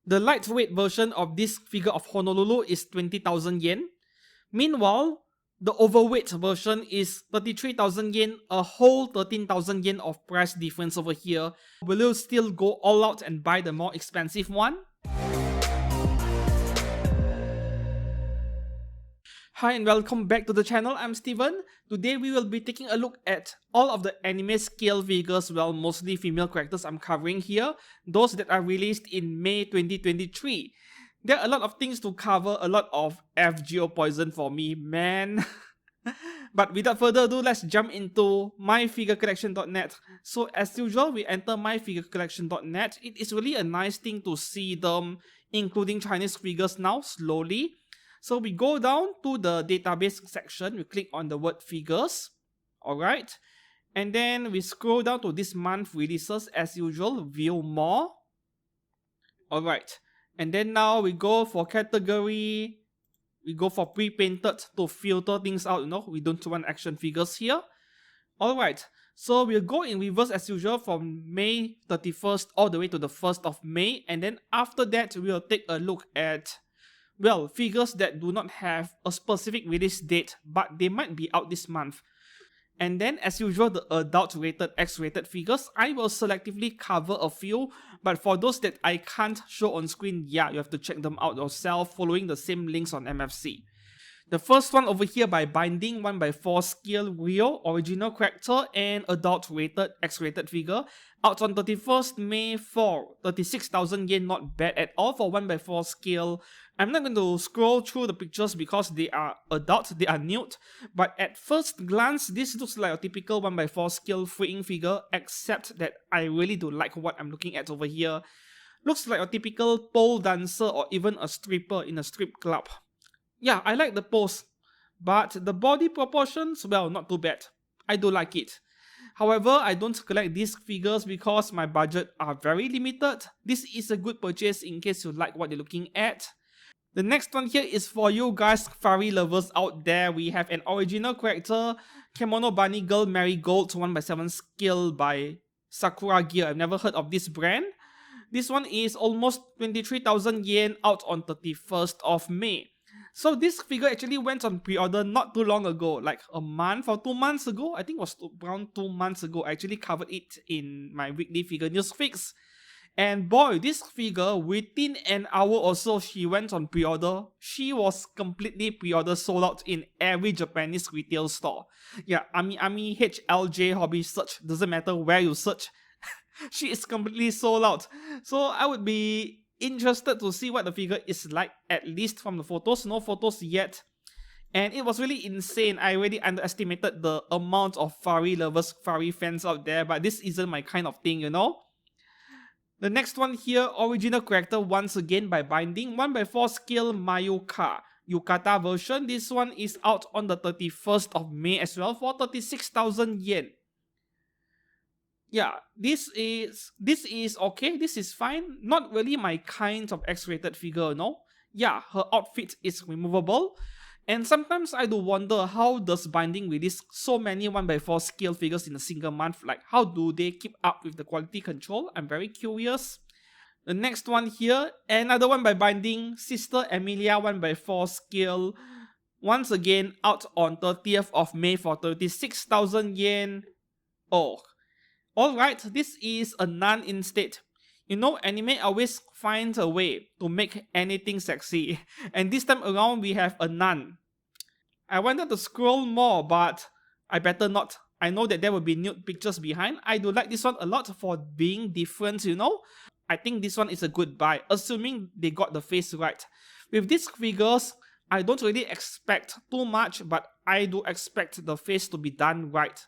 The lightweight version of this figure of Honolulu is 20,000 yen. Meanwhile, the overweight version is 33,000 yen, a whole 13,000 yen of price difference over here. Will you still go all out and buy the more expensive one? Hi and welcome back to the channel, I'm Steven. Today we will be taking a look at all of the anime scale figures, well, mostly female characters I'm covering here, those that are released in May 2023. There are a lot of things to cover, a lot of FGO poison for me, man. But without further ado, let's jump into myfigurecollection.net. So as usual, we enter myfigurecollection.net. It is really a nice thing to see them including Chinese figures now, slowly. So we go down to the database section, we click on the word figures, alright, and then we scroll down to this month releases as usual, view more, alright, and then now we go for category, we go for pre-painted to filter things out, we don't want action figures here, alright. So we'll go in reverse as usual from May 31st all the way to the 1st of May, and then after that we'll take a look at, well, figures that do not have a specific release date, but they might be out this month. And then, as usual, the adult-rated, X-rated figures, I will selectively cover a few, but for those that I can't show on screen, yeah, you have to check them out yourself following the same links on MFC. The first one over here by Binding, 1x4 scale Rio, original character and adult-rated, X-rated figure, out on 31st May for 36,000 yen, not bad at all for 1x4 scale. I'm not going to scroll through the pictures because they are adult, they are nude, but at first glance, this looks like a typical 1x4 scale freeing figure, except that I really do like what I'm looking at over here. Looks like a typical pole dancer or even a stripper in a strip club. Yeah, I like the pose, but the body proportions, well, not too bad. I do like it. However, I don't collect these figures because my budget are very limited. This is a good purchase in case you like what you're looking at. The next one here is for you guys furry lovers out there. We have an original character, Kemono Bunny Girl Marigold 1x7 scale by Sakura Gear. I've never heard of this brand. This one is almost 23,000 yen, out on 31st of May. So this figure actually went on pre-order not too long ago, like a month or 2 months ago. I think it was around 2 months ago. I actually covered it in my weekly figure news fix. And boy, this figure, within an hour or so, she went on pre-order. She was completely pre-order sold out in every Japanese retail store. Yeah, Ami, HLJ, Hobby Search, doesn't matter where you search. She is completely sold out. So I would be interested to see what the figure is like, at least from the photos. No photos yet. And it was really insane. I really underestimated the amount of furry lovers, furry fans out there, but this isn't my kind of thing, The next one here, original character once again by Binding, 1x4 scale Mayuka. Yukata version. This one is out on the 31st of May as well for 36,000 yen. Yeah, this is okay, this is fine. Not really my kind of X-rated figure, Yeah, her outfit is removable. And sometimes I do wonder, how does Binding release so many 1x4 scale figures in a single month? Like, how do they keep up with the quality control? I'm very curious. The next one here, another one by Binding, Sister Emilia 1x4 scale. Once again, out on 30th of May for 36,000 yen. Oh, alright, this is a nun instead. Anime always finds a way to make anything sexy. And this time around, we have a nun. I wanted to scroll more, but I better not. I know that there will be nude pictures behind. I do like this one a lot for being different, I think this one is a good buy, assuming they got the face right. With these figures, I don't really expect too much, but I do expect the face to be done right.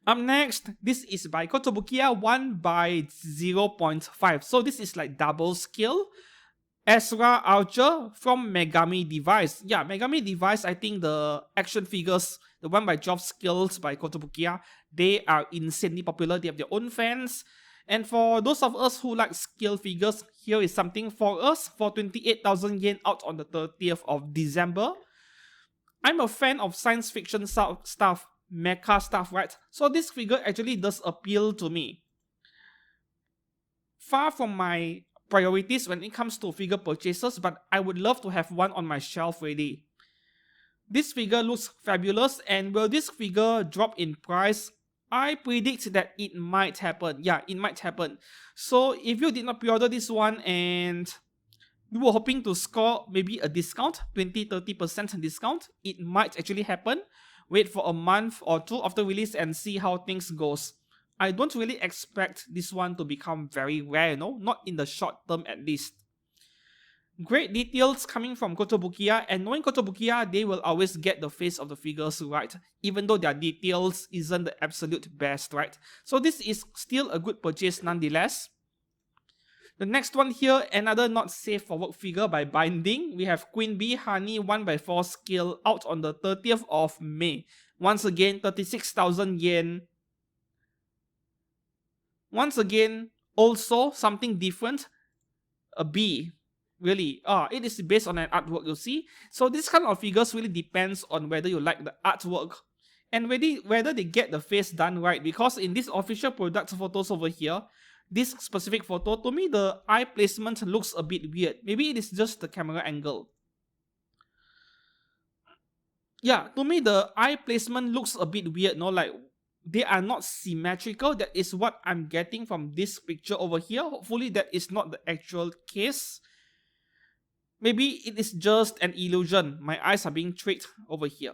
Up next, this is by Kotobukiya 1x0.5. So this is like double scale. Ezra Archer from Megami Device. Yeah, Megami Device, I think the action figures, the 1x12 scales by Kotobukiya, they are insanely popular. They have their own fans. And for those of us who like scale figures, here is something for us for 28,000 yen, out on the 30th of December. I'm a fan of science fiction stuff, mecha stuff, right? So this figure actually does appeal to me. Far from my priorities when it comes to figure purchases, but I would love to have one on my shelf ready. This figure looks fabulous, and will this figure drop in price? I predict that it might happen. Yeah, it might happen. So if you did not pre-order this one and you were hoping to score maybe a discount, 20-30% discount, it might actually happen. Wait for a month or two after release and see how things goes. I don't really expect this one to become very rare, not in the short term at least. Great details coming from Kotobukiya, and knowing Kotobukiya, they will always get the face of the figures right, even though their details isn't the absolute best, right? So this is still a good purchase nonetheless. The next one here, another not safe for work figure by Binding. We have Queen Bee Honey 1x4 scale out on the 30th of May. Once again, 36,000 yen. Once again, also something different, a bee. Really, it is based on an artwork, you see. So this kind of figures really depends on whether you like the artwork and whether they get the face done right. Because in this official product photos over here, this specific photo, to me the eye placement looks a bit weird. Maybe it is just the camera angle. Yeah, to me the eye placement looks a bit weird, like they are not symmetrical. That is what I'm getting from this picture over here. Hopefully that is not the actual case. Maybe it is just an illusion. My eyes are being tricked over here.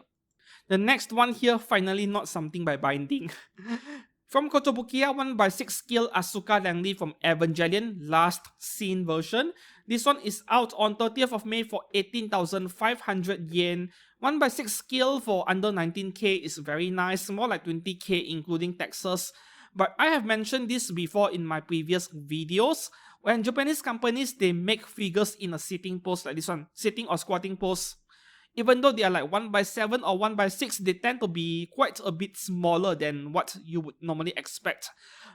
The next one here, finally not something by Binding. From Kotobukiya, 1x6 scale Asuka Langley from Evangelion, last seen version. This one is out on 30th of May for 18,500 yen. 1x6 scale for under 19k is very nice, more like 20k including taxes. But I have mentioned this before in my previous videos. When Japanese companies, they make figures in a sitting pose like this one, sitting or squatting pose. Even though they are like 1x7 or 1x6, they tend to be quite a bit smaller than what you would normally expect.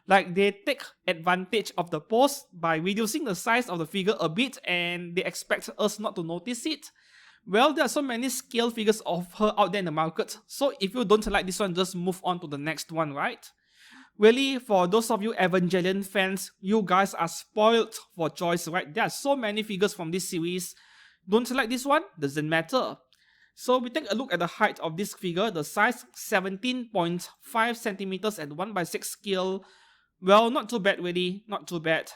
Like they take advantage of the pose by reducing the size of the figure a bit, and they expect us not to notice it. Well, there are so many scale figures of her out there in the market, so if you don't like this one, just move on to the next one, right? Really, for those of you Evangelion fans, you guys are spoiled for choice, right? There are so many figures from this series. Don't like this one? Doesn't matter. So we take a look at the height of this figure. The size 17.5 centimeters at 1x6 scale. Well, not too bad really, not too bad.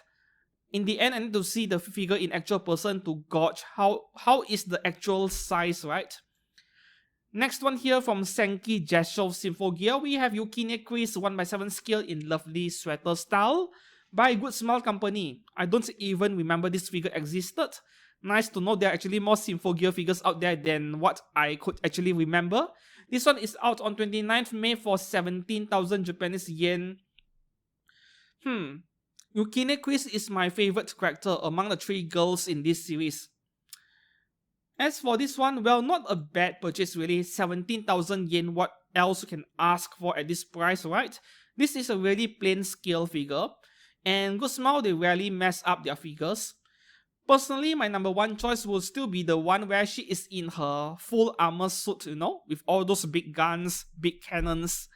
In the end, I need to see the figure in actual person to gauge how is the actual size, right? Next one here from Senki Jesho Symphogear, we have Yukine Chris 1x7 scale in lovely sweater style by Good Smile Company. I don't even remember this figure existed. Nice to know there are actually more Symphogear figures out there than what I could actually remember. This one is out on 29th May for 17,000 Japanese yen. Yukine Chris is my favorite character among the 3 girls in this series. As for this one, well, not a bad purchase really. 17,000 yen, what else you can ask for at this price, right? This is a really plain scale figure, and Good Smile, they rarely mess up their figures. Personally, my number one choice will still be the one where she is in her full armor suit, with all those big guns, big cannons.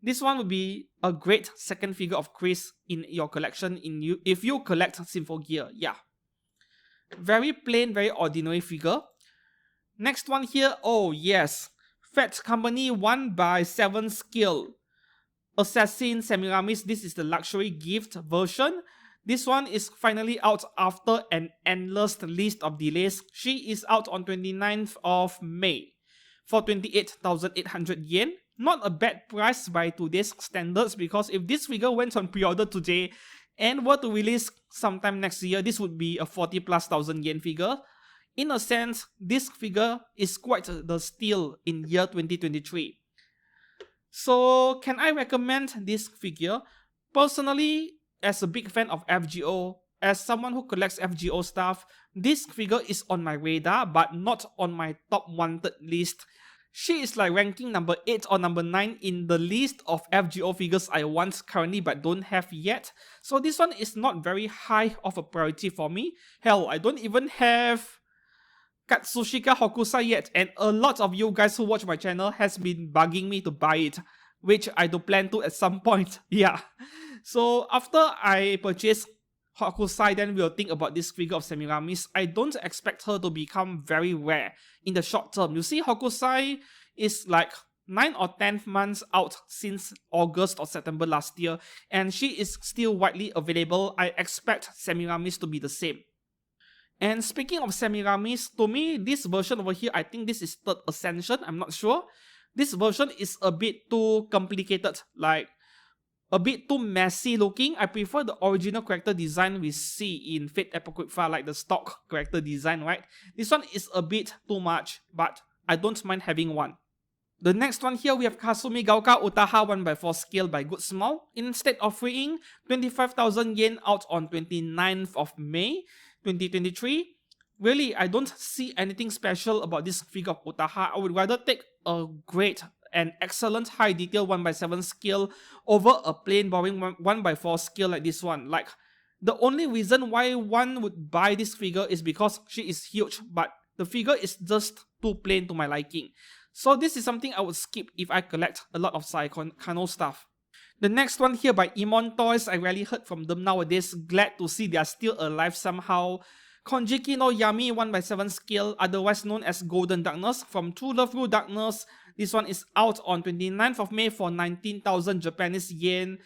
This one would be a great second figure of Chris in your collection if you collect Symphogear, yeah. Very plain, very ordinary figure. Next one here, oh yes, Fat Company 1x7 scale. Assassin Semiramis, this is the luxury gift version. This one is finally out after an endless list of delays. She is out on 29th of May for 28,800 yen. Not a bad price by today's standards, because if this figure went on pre-order today and were to release sometime next year, this would be a 40,000+ yen figure. In a sense, this figure is quite the steal in year 2023. So, can I recommend this figure? Personally, as a big fan of FGO, as someone who collects FGO stuff, this figure is on my radar, but not on my top wanted list. She is like ranking number 8 or number 9 in the list of FGO figures I want currently but don't have yet. So this one is not very high of a priority for me. Hell, I don't even have Katsushika Hokusa yet, and a lot of you guys who watch my channel has been bugging me to buy it, which I do plan to at some point, yeah. So after I purchase Hokusai, then we'll think about this figure of Semiramis. I don't expect her to become very rare in the short term. You see, Hokusai is like 9 or 10 months out since August or September last year, and she is still widely available. I expect Semiramis to be the same. And speaking of Semiramis, to me, this version over here, I think this is third ascension, I'm not sure. This version is a bit too complicated, like a bit too messy looking. I prefer the original character design we see in Fate Apocrypha, like the stock character design, right? This one is a bit too much, but I don't mind having one. The next one here, we have Kasumi Gaoka Utaha 1x4 scale by Good Small. Instead of freeing 25,000 yen out on 29th of May 2023, really, I don't see anything special about this figure of Utaha. I would rather take a great and excellent high detail 1x7 scale over a plain boring 1x4 scale like this one. Like, the only reason why one would buy this figure is because she is huge, but the figure is just too plain to my liking. So this is something I would skip if I collect a lot of Kano stuff. The next one here by Emon Toys, I rarely heard from them nowadays. Glad to see they are still alive somehow. Konjiki no Yami 1x7 scale, otherwise known as Golden Darkness, from True Love Rule Darkness. This one is out on 29th of May for 19,000 Japanese yen.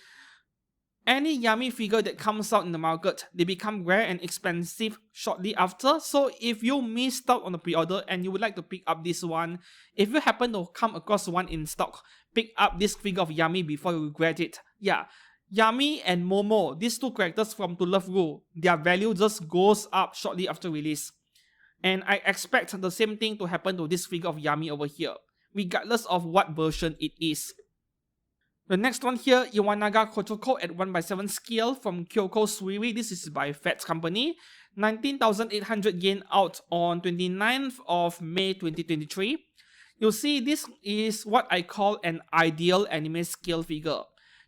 Any Yami figure that comes out in the market, they become rare and expensive shortly after. So if you missed out on the pre-order and you would like to pick up this one, if you happen to come across one in stock, pick up this figure of Yami before you regret it. Yeah, Yami and Momo, these two characters from To Love Rule, their value just goes up shortly after release. And I expect the same thing to happen to this figure of Yami over here, regardless of what version it is. The next one here, Iwanaga Kochoko at 1x7 scale from Kyoko Suiri. This is by Fats Company. 19,800 yen out on 29th of May 2023. You'll see this is what I call an ideal anime scale figure.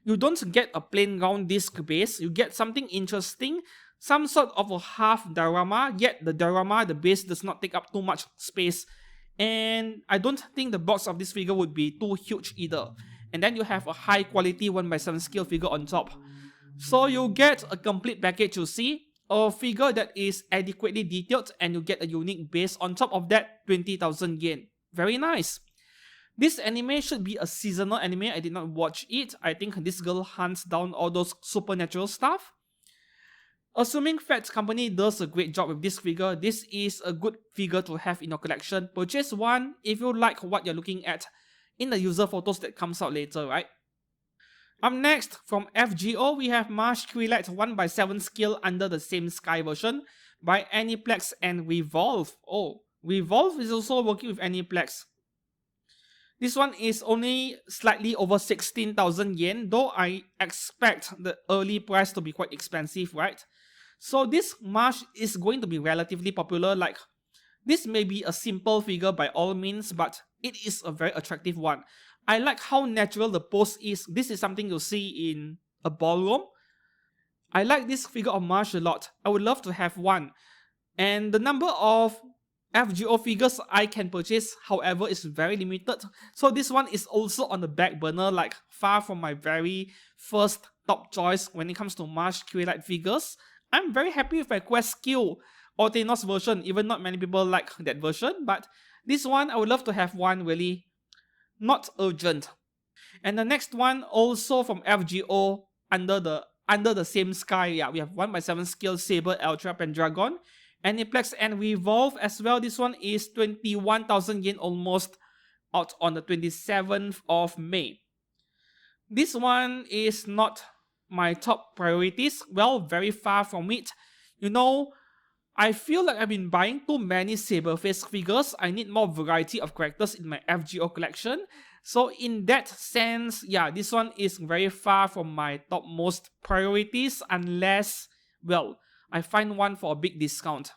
You don't get a plain round disc base, you get something interesting, some sort of a half diorama, yet the diorama, the base does not take up too much space. And I don't think the box of this figure would be too huge either. And then you have a high quality 1x7 scale figure on top. So you get a complete package, you see, a figure that is adequately detailed, and you get a unique base on top of that, 20,000 yen. Very nice. This anime should be a seasonal anime. I did not watch it. I think this girl hunts down all those supernatural stuff. Assuming Fats Company does a great job with this figure, this is a good figure to have in your collection. Purchase one if you like what you're looking at in the user photos that comes out later, right? Up next, from FGO, we have Marsh Twilight 1x7 scale under the same sky version by Aniplex and Revolve. Oh, Revolve is also working with Aniplex. This one is only slightly over 16,000 yen, though I expect the early price to be quite expensive, right? So this Marsh is going to be relatively popular. Like, this may be a simple figure by all means, but it is a very attractive one. I like how natural the pose is. This is something you'll see in a ballroom. I like this figure of Marsh a lot. I would love to have one. And the number of FGO figures I can purchase, however, is very limited. So this one is also on the back burner, like far from my very first top choice when it comes to Marsh Twilight figures. I'm very happy with my Quest Q or Thanos version, even not many people like that version, but this one I would love to have one, really not urgent. And the next one also from FGO under the same sky, yeah, we have 1x7 scale Saber, Eltra, Pendragon, Aniplex and Revolve as well. This one is 21,000 yen almost out on the 27th of May. This one is not my top priorities, well, very far from it. You know, I feel like I've been buying too many Saberface figures. I need more variety of characters in my FGO collection. So in that sense, yeah, this one is very far from my topmost priorities unless, well, I find one for a big discount.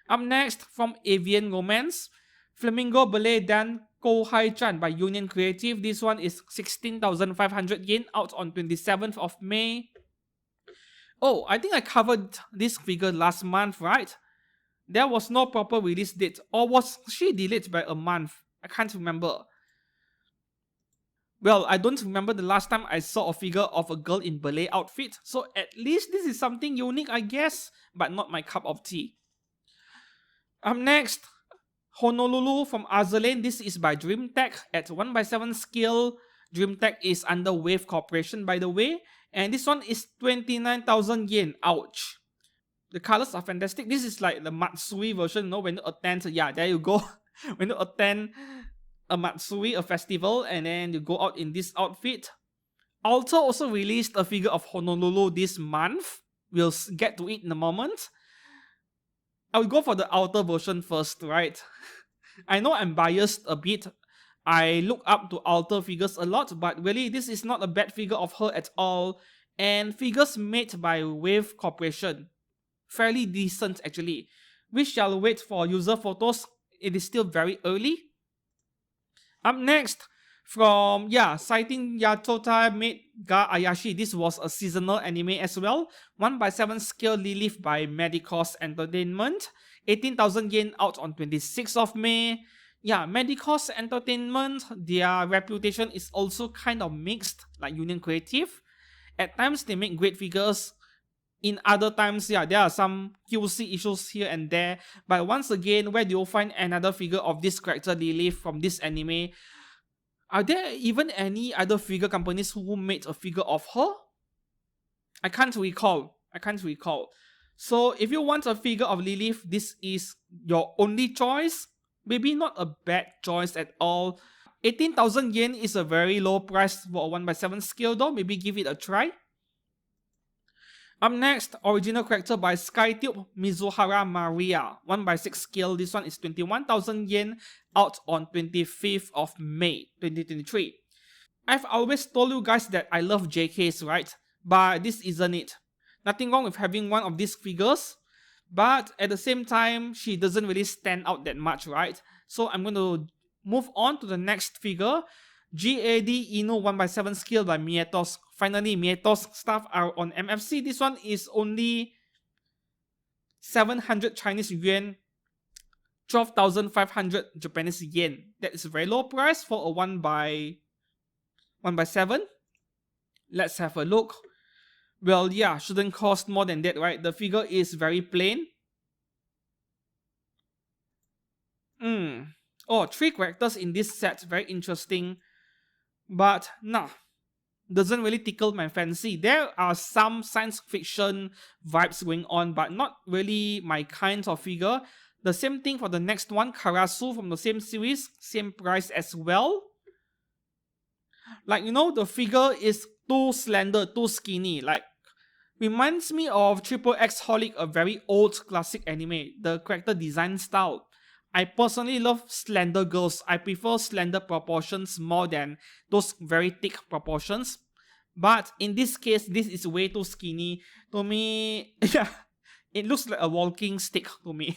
Up next, from Avian Romance, Flamingo Ballet Dan Kohai-chan by Union Creative. This one is 16,500 yen out on 27th of May. Oh, I think I covered this figure last month, right? There was no proper release date, or was she delayed by a month? I can't remember. Well, I don't remember the last time I saw a figure of a girl in ballet outfit, so at least this is something unique, I guess, but not my cup of tea. Up next, Honolulu from Azur Lane. This is by DreamTech at 1/7 scale. DreamTech is under Wave Corporation, by the way, and this one is 29,000 yen. Ouch. The colors are fantastic. This is like the Matsui version, when you attend, yeah, there you go. When you attend a Matsui, a festival, and then you go out in this outfit. Alter also released a figure of Honolulu this month. We'll get to it in a moment. I'll go for the outer version first, right? I know I'm biased a bit. I look up to alter figures a lot, but really this is not a bad figure of her at all. And figures made by Wave Corporation. Fairly decent actually. We shall wait for user photos. It is still very early. Up next, from Saitin Yatota made Ga Ayashi. This was a seasonal anime as well. 1/7 scale Lilith by Medicos Entertainment. 18,000 yen out on 26th of May. Yeah, Medicos Entertainment, their reputation is also kind of mixed, like Union Creative. At times they make great figures. In other times, there are some QC issues here and there. But once again, where do you find another figure of this character Lilith from this anime? Are there even any other figure companies who made a figure of her? I can't recall. So if you want a figure of Lilith, this is your only choice. Maybe not a bad choice at all. 18,000 yen is a very low price for a 1/7 scale though. Maybe give it a try. Up next, original character by SkyTube, Mizuhara Maria. 1/6 scale, this one is 21,000 yen, out on 25th of May 2023. I've always told you guys that I love JKs, right? But this isn't it. Nothing wrong with having one of these figures, but at the same time, she doesn't really stand out that much, right? So I'm going to move on to the next figure. GAD Inu 1/7 scale by Mietos. Finally, Mietos stuff are on MFC. This one is only 700 Chinese yuan, 12,500 Japanese yen. That is a very low price for a 1/7. Let's have a look. Well, yeah, shouldn't cost more than that, right? The figure is very plain. Oh, 3 characters in this set. Very interesting. But nah, doesn't really tickle my fancy. There are some science fiction vibes going on, but not really my kind of figure. The same thing for the next one, Karasu from the same series, same price as well. Like, the figure is too slender, too skinny. Like, reminds me of Triple X Holic, a very old classic anime. The character design style. I personally love slender girls. I prefer slender proportions more than those very thick proportions. But in this case, this is way too skinny. To me, yeah, it looks like a walking stick to me.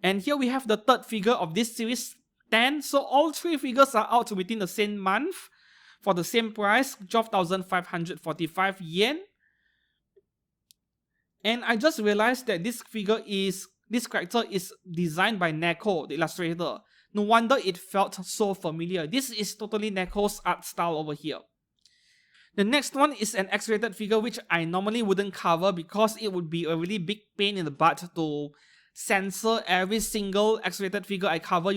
And here we have the third figure of this series, 10. So all 3 figures are out within the same month for the same price, 12,545 yen. And I just realized that this character is designed by Neko, the illustrator. No wonder it felt so familiar. This is totally Neko's art style over here. The next one is an X-rated figure which I normally wouldn't cover because it would be a really big pain in the butt to censor every single X-rated figure I cover,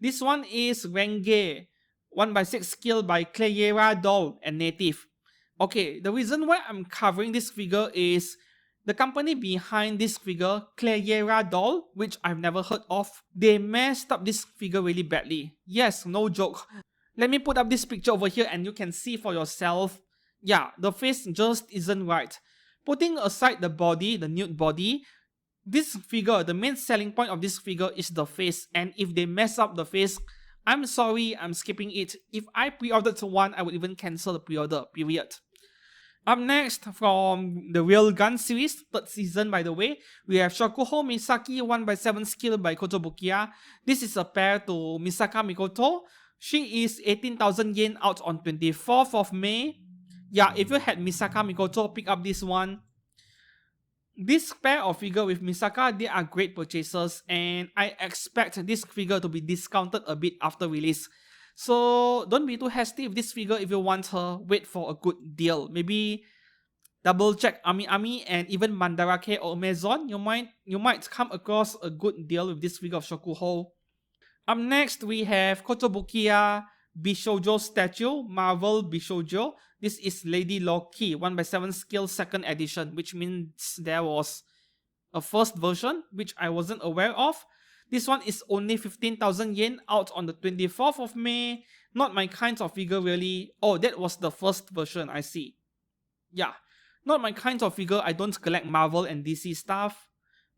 This one is Renge, 1/6 scale by Clayera Doll and Native. Okay, the reason why I'm covering this figure is the company behind this figure, Clayera Doll, which I've never heard of, they messed up this figure really badly. Yes, no joke. Let me put up this picture over here and you can see for yourself. Yeah, the face just isn't right. Putting aside the body, the nude body, this figure, the main selling point of this figure is the face. And if they mess up the face, I'm sorry, I'm skipping it. If I pre-ordered one, I would even cancel the pre-order, period. Up next, from the Real Gun series, 3rd season by the way, we have Shokuho Misaki 1/7 scale by Kotobukiya. This is a pair to Misaka Mikoto. She is 18,000 yen out on 24th of May. Yeah, if you had Misaka Mikoto, pick up this one. This pair of figure with Misaka, they are great purchases and I expect this figure to be discounted a bit after release. So don't be too hasty with this figure. If you want her, wait for a good deal. Maybe double check Ami and even Mandarake or Amazon. You might come across a good deal with this figure of Shokuho. Up next, we have Kotobukiya Bishoujo statue, Marvel Bishoujo. This is Lady Loki, 1/7 scale 2nd edition, which means there was a first version, which I wasn't aware of. This one is only 15,000 yen, out on the 24th of May. Not my kind of figure really. Oh, that was the first version, I see. Yeah, not my kind of figure. I don't collect Marvel and DC stuff.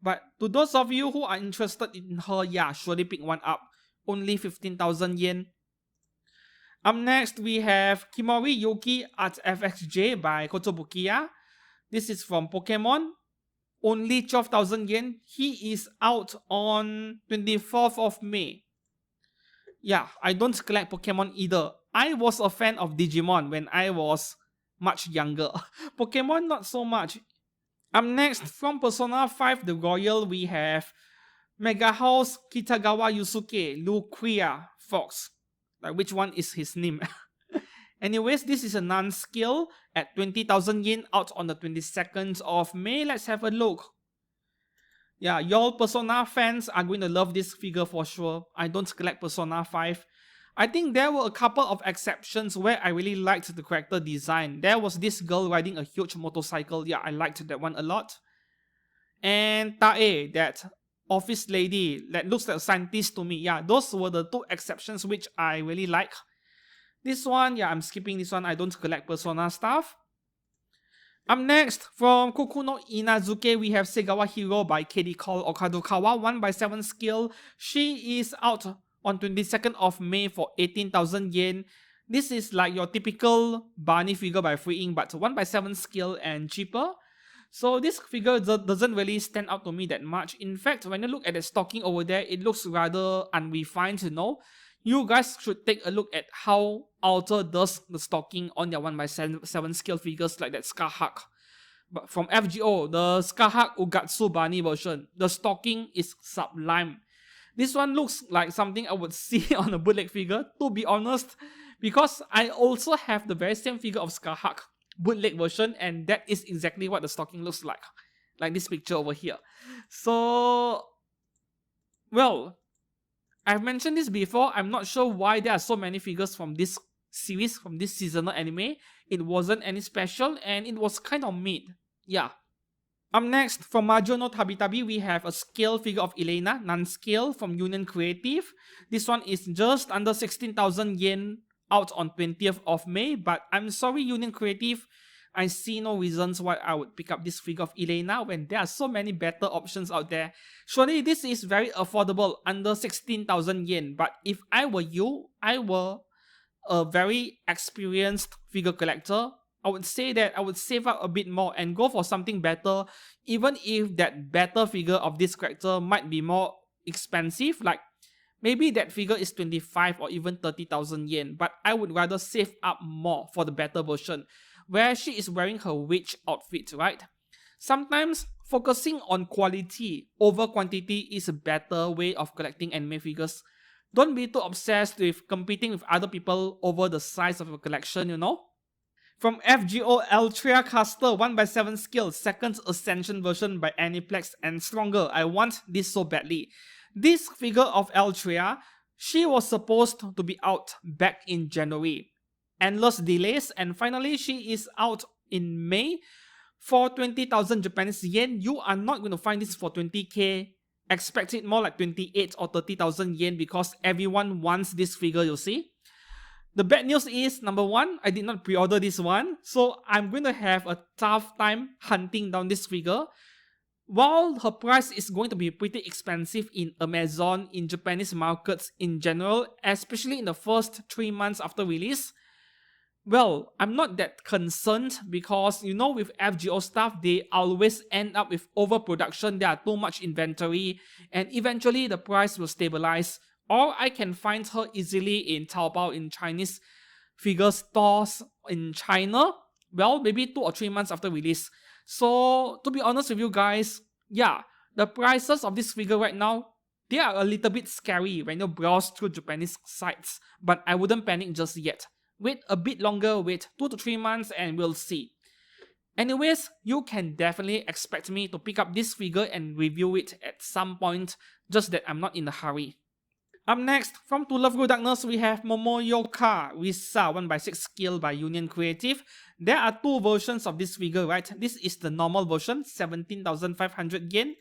But to those of you who are interested in her, yeah, surely pick one up. Only 15,000 yen. Up next, we have Kimori Yuki at FXJ by Kotobukiya. This is from Pokemon. Only 12,000 yen. He is out on 24th of May. Yeah, I don't collect Pokemon either. I was a fan of Digimon when I was much younger. Pokemon, not so much. Up next, from Persona 5 The Royal, we have Mega House Kitagawa Yusuke Luquia Fox. Like, which one is his name? Anyways, this is a non-scale at 20,000 yen, out on the 22nd of May. Let's have a look. Yeah, y'all Persona fans are going to love this figure for sure. I don't collect Persona 5. I think there were a couple of exceptions where I really liked the character design. There was this girl riding a huge motorcycle. Yeah, I liked that one a lot. And Tae, that office lady that looks like a scientist to me. Yeah, those were the two exceptions which I really like. This one, yeah, I'm skipping this one. I don't collect Persona stuff. Up next, from Koku no Inazuke, we have Segawa Hero by KD Call Okadokawa, 1/7 scale. She is out on 22nd of May for 18,000 yen. This is like your typical Barney figure by Freeing, but 1/7 scale and cheaper. So this figure doesn't really stand out to me that much. In fact, when you look at the stocking over there, it looks rather unrefined, you know. You guys should take a look at how Alter does the stocking on their 1/7 scale figures like that Scarhawk. But from FGO, the Scarhawk Ugatsu Barney version, the stocking is sublime. This one looks like something I would see on a bootleg figure, to be honest, because I also have the very same figure of Scarhawk bootleg version, and that is exactly what the stocking looks like this picture over here. So, well, I've mentioned this before. I'm not sure why there are so many figures from this series, from this seasonal anime. It wasn't any special and it was kind of mid. Yeah. Up next, from Majo no Tabi-Tabi, we have a scale figure of Elena, non-scale, from Union Creative. This one is just under 16,000 yen, out on 20th of May. But I'm sorry, Union Creative, I see no reasons why I would pick up this figure of Elena when there are so many better options out there. Surely this is very affordable, under 16,000 yen. But if I were you, I were a very experienced figure collector, I would say that I would save up a bit more and go for something better, even if that better figure of this character might be more expensive. Like, maybe that figure is 25 or even 30,000 yen, but I would rather save up more for the better version, where she is wearing her witch outfit, right? Sometimes focusing on quality over quantity is a better way of collecting anime figures. Don't be too obsessed with competing with other people over the size of your collection, you know? From FGO Eltria Caster, 1/7 scale, 2nd Ascension version by Aniplex and Stronger. I want this so badly. This figure of Eltria, she was supposed to be out back in January. Endless delays, and finally she is out in May for 20,000 Japanese yen. You are not going to find this for 20k. Expect it more like 28 or 30,000 yen because everyone wants this figure, you see. The bad news is, number one, I did not pre-order this one, so I'm going to have a tough time hunting down this figure. While her price is going to be pretty expensive in Amazon, in Japanese markets in general, especially in the first 3 months after release, well, I'm not that concerned because, you know, with FGO stuff, they always end up with overproduction. There are too much inventory and eventually the price will stabilize. Or I can find her easily in Taobao, in Chinese figure stores in China, well, maybe 2 or 3 months after release. So, to be honest with you guys, yeah, the prices of this figure right now, They are a little bit scary when you browse through Japanese sites, but I wouldn't panic just yet. Wait a bit longer, wait 2 to 3 months and we'll see. Anyways, you can definitely expect me to pick up this figure and review it at some point, just that I'm not in a hurry. Up next, from To Love Go Darkness, we have Momoyoka Risa 1/6 scale by Union Creative. There are two versions of this figure, right? This is the normal version, 17,500 yen,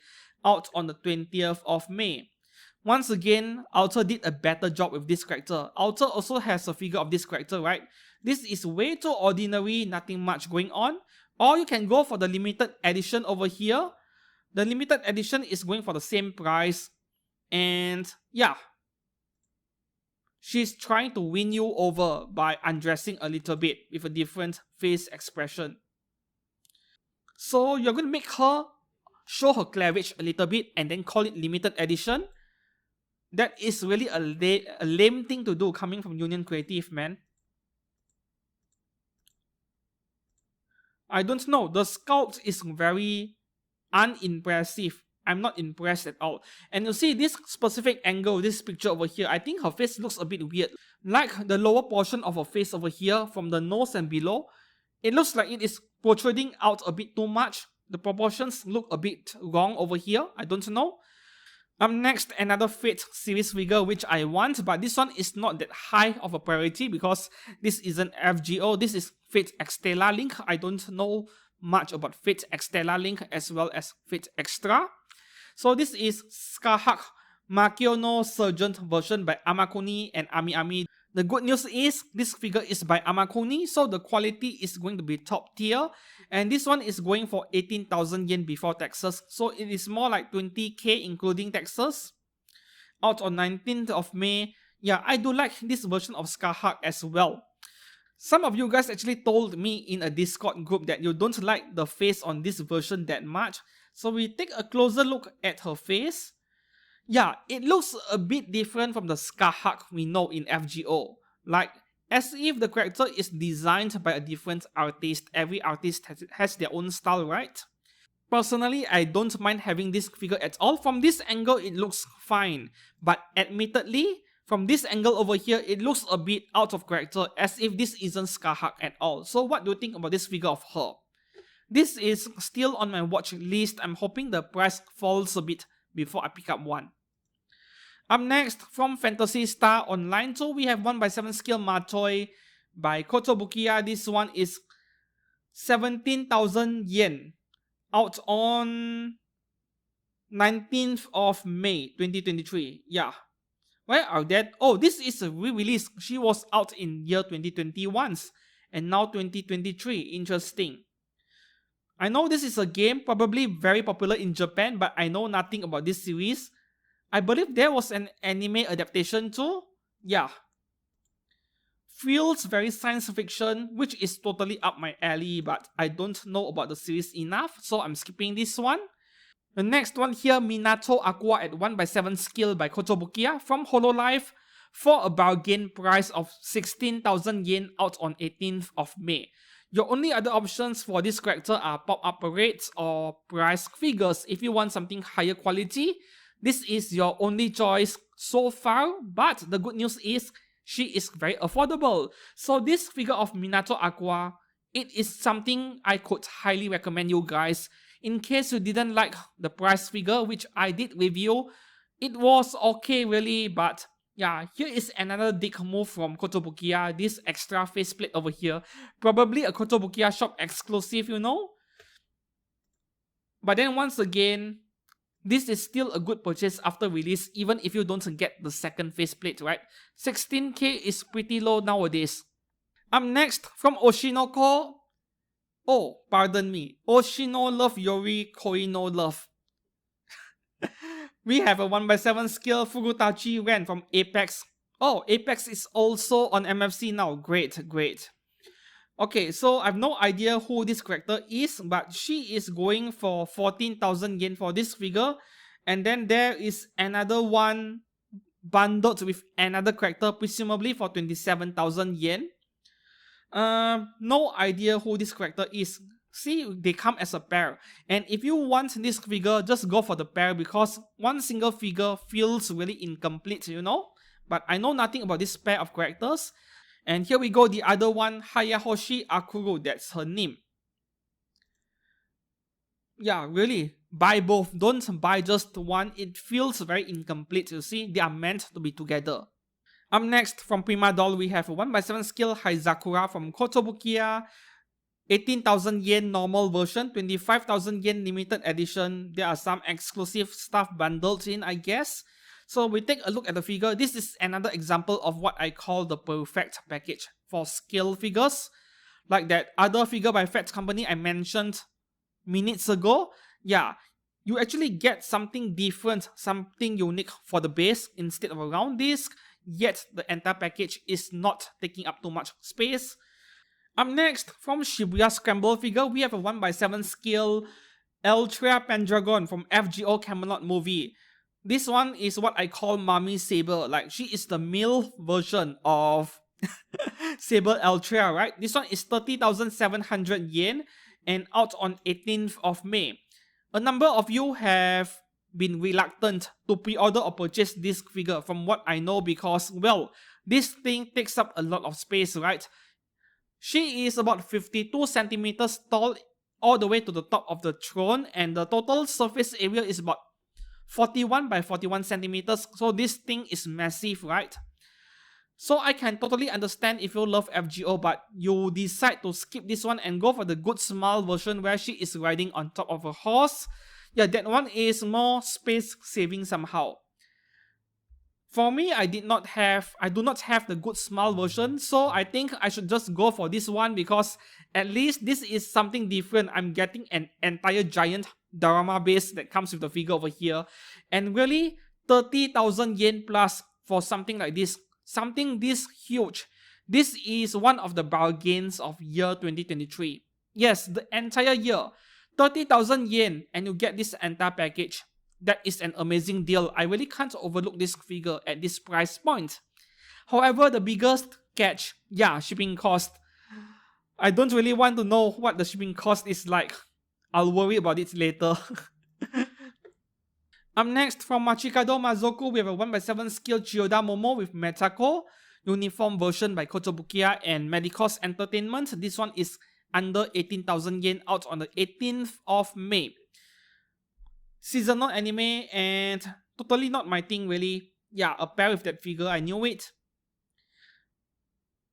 out on the 20th of May. Once again, Alter did a better job with this character. Alter also has a figure of this character, right? This is way too ordinary, nothing much going on. Or you can go for the limited edition over here. The limited edition is going for the same price. And yeah, she's trying to win you over by undressing a little bit with a different face expression. So you're going to make her show her cleavage a little bit and then call it limited edition? That is really a lame thing to do coming from Union Creative, man. I don't know. The sculpt is very unimpressive. I'm not impressed at all. And you see this specific angle, this picture over here, I think her face looks a bit weird. Like the lower portion of her face over here, from the nose and below, it looks like it is protruding out a bit too much. The proportions look a bit wrong over here. I don't know. Next, another Fate series figure which I want, but this one is not that high of a priority because this isn't FGO, this is Fate Extella Link. I don't know much about Fate Extella Link as well as Fate Extra. So this is Skahak Makio no Sergeant version by Amakuni and Ami Ami. The good news is this figure is by Amakuni, so the quality is going to be top tier. And this one is going for 18,000 yen before taxes, so it is more like 20k including taxes. Out on 19th of May. Yeah, I do like this version of Skahak as well. Some of you guys actually told me in a Discord group that you don't like the face on this version that much. So we take a closer look at her face. Yeah, it looks a bit different from the Skahak we know in FGO. Like, as if the character is designed by a different artist. Every artist has their own style, right? Personally, I don't mind having this figure at all. From this angle, it looks fine. But admittedly, from this angle over here, it looks a bit out of character, as if this isn't Skahak at all. So what do you think about this figure of her? This is still on my watch list. I'm hoping the price falls a bit before I pick up one. Up next, from Fantasy Star Online, so we have 1/7 scale Matoi by Kotobukiya. This one is 17,000 yen, out on 19th of May 2023. Yeah. Where are that? Oh, this is a re-release. She was out in year 2021 and now 2023. Interesting. I know this is a game probably very popular in Japan, but I know nothing about this series. I believe there was an anime adaptation too. Yeah. Feels very science fiction, which is totally up my alley, but I don't know about the series enough, so I'm skipping this one. The next one here, Minato Aqua at 1/7 scale by Kotobukiya from Hololive for a bargain price of 16,000 yen, out on 18th of May. Your only other options for this character are pop-up parades or price figures if you want something higher quality. This is your only choice so far, but the good news is she is very affordable. So this figure of Minato Aqua, it is something I could highly recommend you guys. In case you didn't like the price figure, which I did review, it was okay really, but yeah, here is another dick move from Kotobukiya, this extra faceplate over here. Probably a Kotobukiya shop exclusive, you know? But then once again, this is still a good purchase after release, even if you don't get the second faceplate, right? 16k is pretty low nowadays. Up next, from Oshinoko. Oh, pardon me. Oshino Love Yori Koi no Love. We have a 1/7 scale Furutachi Ren from Apex. Oh, Apex is also on MFC now. Great, great. Okay, so I have no idea who this character is, but she is going for 14,000 yen for this figure. And then there is another one bundled with another character, presumably for 27,000 yen. No idea who this character is. See, they come as a pair. And if you want this figure, just go for the pair because one single figure feels really incomplete, you know. But I know nothing about this pair of characters. And here we go, the other one, Hayahoshi Akuru, that's her name. Yeah, really, buy both. Don't buy just one. It feels very incomplete, you see. They are meant to be together. Up next, from Prima Doll, we have a 1x7 scale Haizakura from Kotobukiya. 18,000 yen normal version, 25,000 yen limited edition. There are some exclusive stuff bundled in, I guess. So we take a look at the figure. This is another example of what I call the perfect package for scale figures. Like that other figure by Fat Company I mentioned minutes ago. Yeah, you actually get something different, something unique for the base instead of a round disc. Yet the entire package is not taking up too much space. Up next, from Shibuya Scramble figure, we have a 1x7 scale Eltria Pendragon from FGO Camelot movie. This one is what I call Mami Saber. Like, she is the male version of Saber Eltria, right? This one is 30,700 yen and out on 18th of May. A number of you have been reluctant to pre-order or purchase this figure from what I know because, well, this thing takes up a lot of space, right? She is about 52 centimeters tall all the way to the top of the throne, and the total surface area is about 41 by 41 centimeters. So this thing is massive, right? So I can totally understand if you love FGO, but you decide to skip this one and go for the good small version where she is riding on top of a horse. Yeah, that one is more space saving somehow. For me, I do not have the good small version, so I think I should just go for this one because at least this is something different. I'm getting an entire giant Dharma base that comes with the figure over here. And really, 30,000 yen plus for something like this, something this huge. This is one of the bargains of year 2023. Yes, the entire year. 30,000 yen and you get this entire package. That is an amazing deal. I really can't overlook this figure at this price point. However, the biggest catch, yeah, shipping cost. I don't really want to know what the shipping cost is like. I'll worry about it later. Up next, from Machikado Mazoku, we have a 1x7 scale Chiyoda Momo with Metako, uniform version by Kotobukiya and Medicos Entertainment. This one is under 18,000 yen out on the 18th of May. Seasonal anime and totally not my thing really. Yeah, a pair with that figure, I knew it.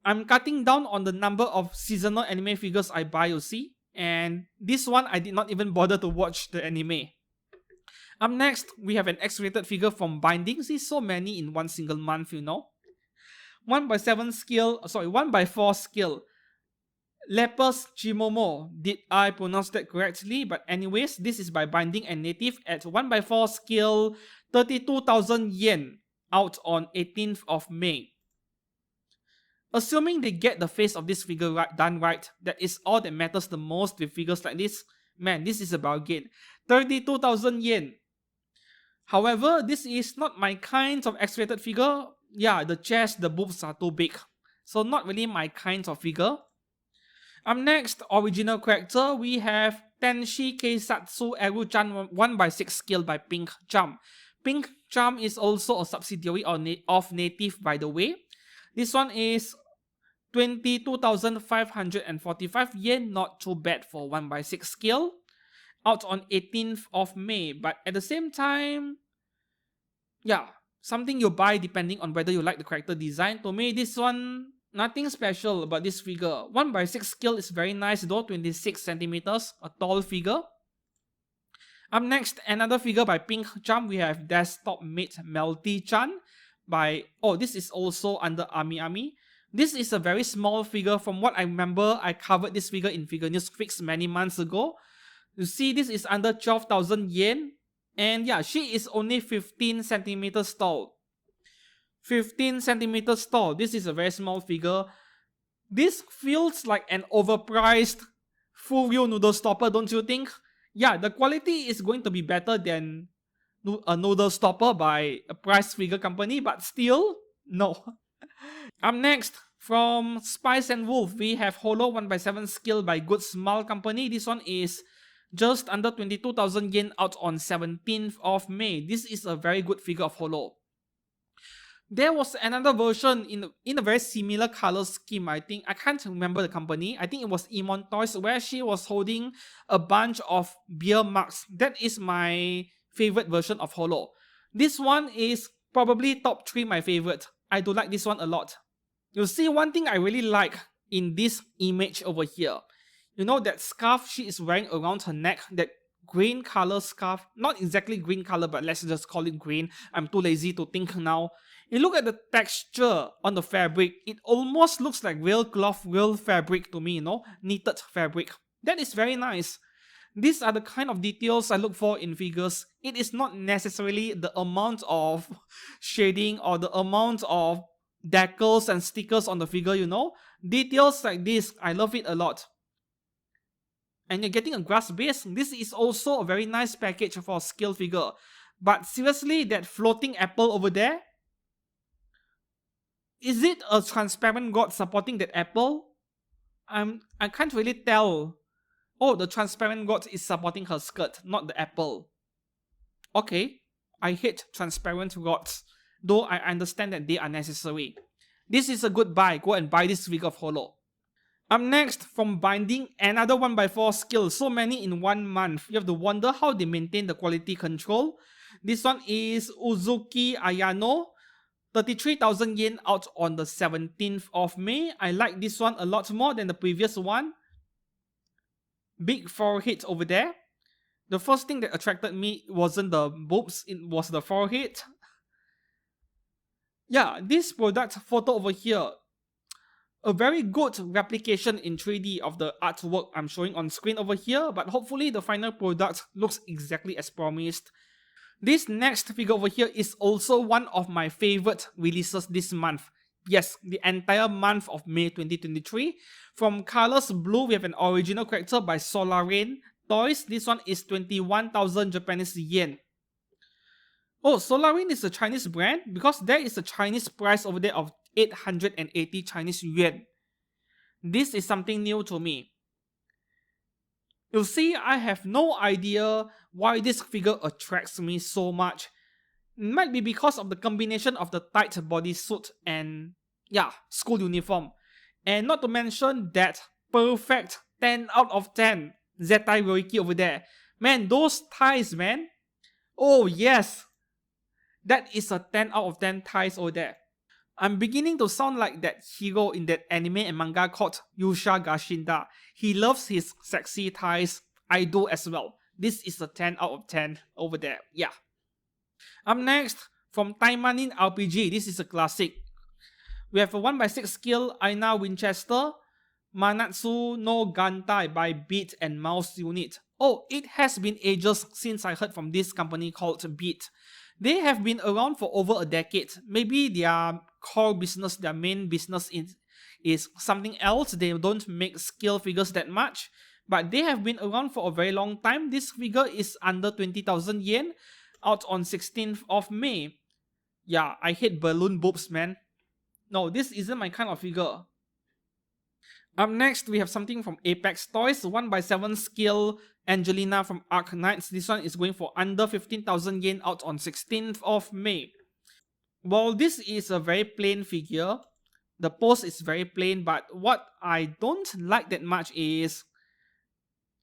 I'm cutting down on the number of seasonal anime figures I buy, you see. And this one, I did not even bother to watch the anime. Up next, we have an X-rated figure from Bindings. There's so many in one single month, you know. 1x7 scale, 1x4 scale. Lepus Chimomo. Did I pronounce that correctly? But anyways, this is by Binding and Native at 1x4 scale, 32,000 yen, out on 18th of May. Assuming they get the face of this figure done right, that is all that matters the most with figures like this. Man, this is a bargain. 32,000 yen. However, this is not my kind of X-rated figure. Yeah, the chest, the boobs are too big. So not really my kind of figure. Up next, original character, we have Tenshi Keisatsu Eru-chan 1x6 scale by Pink Charm. Pink Charm is also a subsidiary of Native, by the way. This one is 22,545 yen, not too bad for 1x6 scale. Out on 18th of May, but at the same time, yeah, something you buy depending on whether you like the character design. To me, this one, nothing special about this figure. 1x6 scale is very nice though, 26 centimeters, a tall figure. Up next, another figure by Pink Charm, we have Desktop Mate Melty-chan by, this is also under Ami Ami. This is a very small figure. From what I remember, I covered this figure in Figure News Fix many months ago. You see, this is under 12,000 yen. And yeah, she is only 15 centimeters tall. 15 centimeters tall. This is a very small figure. This feels like an overpriced Furyo noodle stopper, don't you think? Yeah, the quality is going to be better than a noodle stopper by a price figure company, but still, no. Up next, From Spice and Wolf, we have Holo 1x7 skill by Good Smile Company. This one is just under 22,000 yen out on 17th of May. This is a very good figure of Holo. There was another version in a very similar color scheme. I think I can't remember the company. I think it was Emon Toys, where she was holding a bunch of beer mugs. That is my favorite version of Holo. This one is probably top 3 my favorite. I do like this one a lot. You see, one thing I really like in this image over here, you know that scarf she is wearing around her neck, that green color scarf, not exactly green color, but let's just call it green. I'm too lazy to think now. You look at the texture on the fabric, it almost looks like real cloth, real fabric to me, knitted fabric. That is very nice. These are the kind of details I look for in figures. It is not necessarily the amount of shading or the amount of decals and stickers on the figure, Details like this, I love it a lot. And you're getting a grass base. This is also a very nice package for a scale figure. But seriously, that floating apple over there, is it a transparent god supporting that apple? I can't really tell. Oh, the transparent god is supporting her skirt, not the apple. Okay, I hate transparent gods, though I understand that they are necessary. This is a good buy. Go and buy this figure of Holo. Up next, from binding, another 1x4 skill. So many in 1 month. You have to wonder how they maintain the quality control. This one is Uzuki Ayano. 33,000 yen out on the 17th of May. I like this one a lot more than the previous one. Big forehead over there. The first thing that attracted me wasn't the boobs, it was the forehead. Yeah, this product photo over here, a very good replication in 3D of the artwork I'm showing on screen over here, but hopefully the final product looks exactly as promised. This next figure over here is also one of my favorite releases this month. Yes, the entire month of May 2023. From Colors Blue, we have an original character by Azur Lane Toys. This one is 21,000 Japanese yen. Oh, Azur Lane is a Chinese brand because there is a Chinese price over there of 880 Chinese yuan. This is something new to me. You see, I have no idea why this figure attracts me so much. It might be because of the combination of the tight bodysuit and, school uniform. And not to mention that perfect 10 out of 10 Zetai Roiki over there. Man, those ties, man. Oh yes, that is a 10 out of 10 ties over there. I'm beginning to sound like that hero in that anime and manga called Yusha Gashinda. He loves his sexy ties. I do as well. This is a 10 out of 10 over there. Yeah. Up next, from Taimanin RPG. This is a classic. We have a 1x6 skill Aina Winchester, Manatsu no Gantai by Beat and Mouse Unit. Oh, it has been ages since I heard from this company called Beat. They have been around for over a decade. Maybe their core business, their main business is something else. They don't make scale figures that much. But they have been around for a very long time. This figure is under 20,000 yen out on 16th of May. Yeah, I hate balloon boobs, man. No, this isn't my kind of figure. Up next, we have something from Apex Toys, 1x7 scale Angelina from Arc Knights. This one is going for under 15,000 yen out on 16th of May. Well, this is a very plain figure. The pose is very plain, but what I don't like that much is,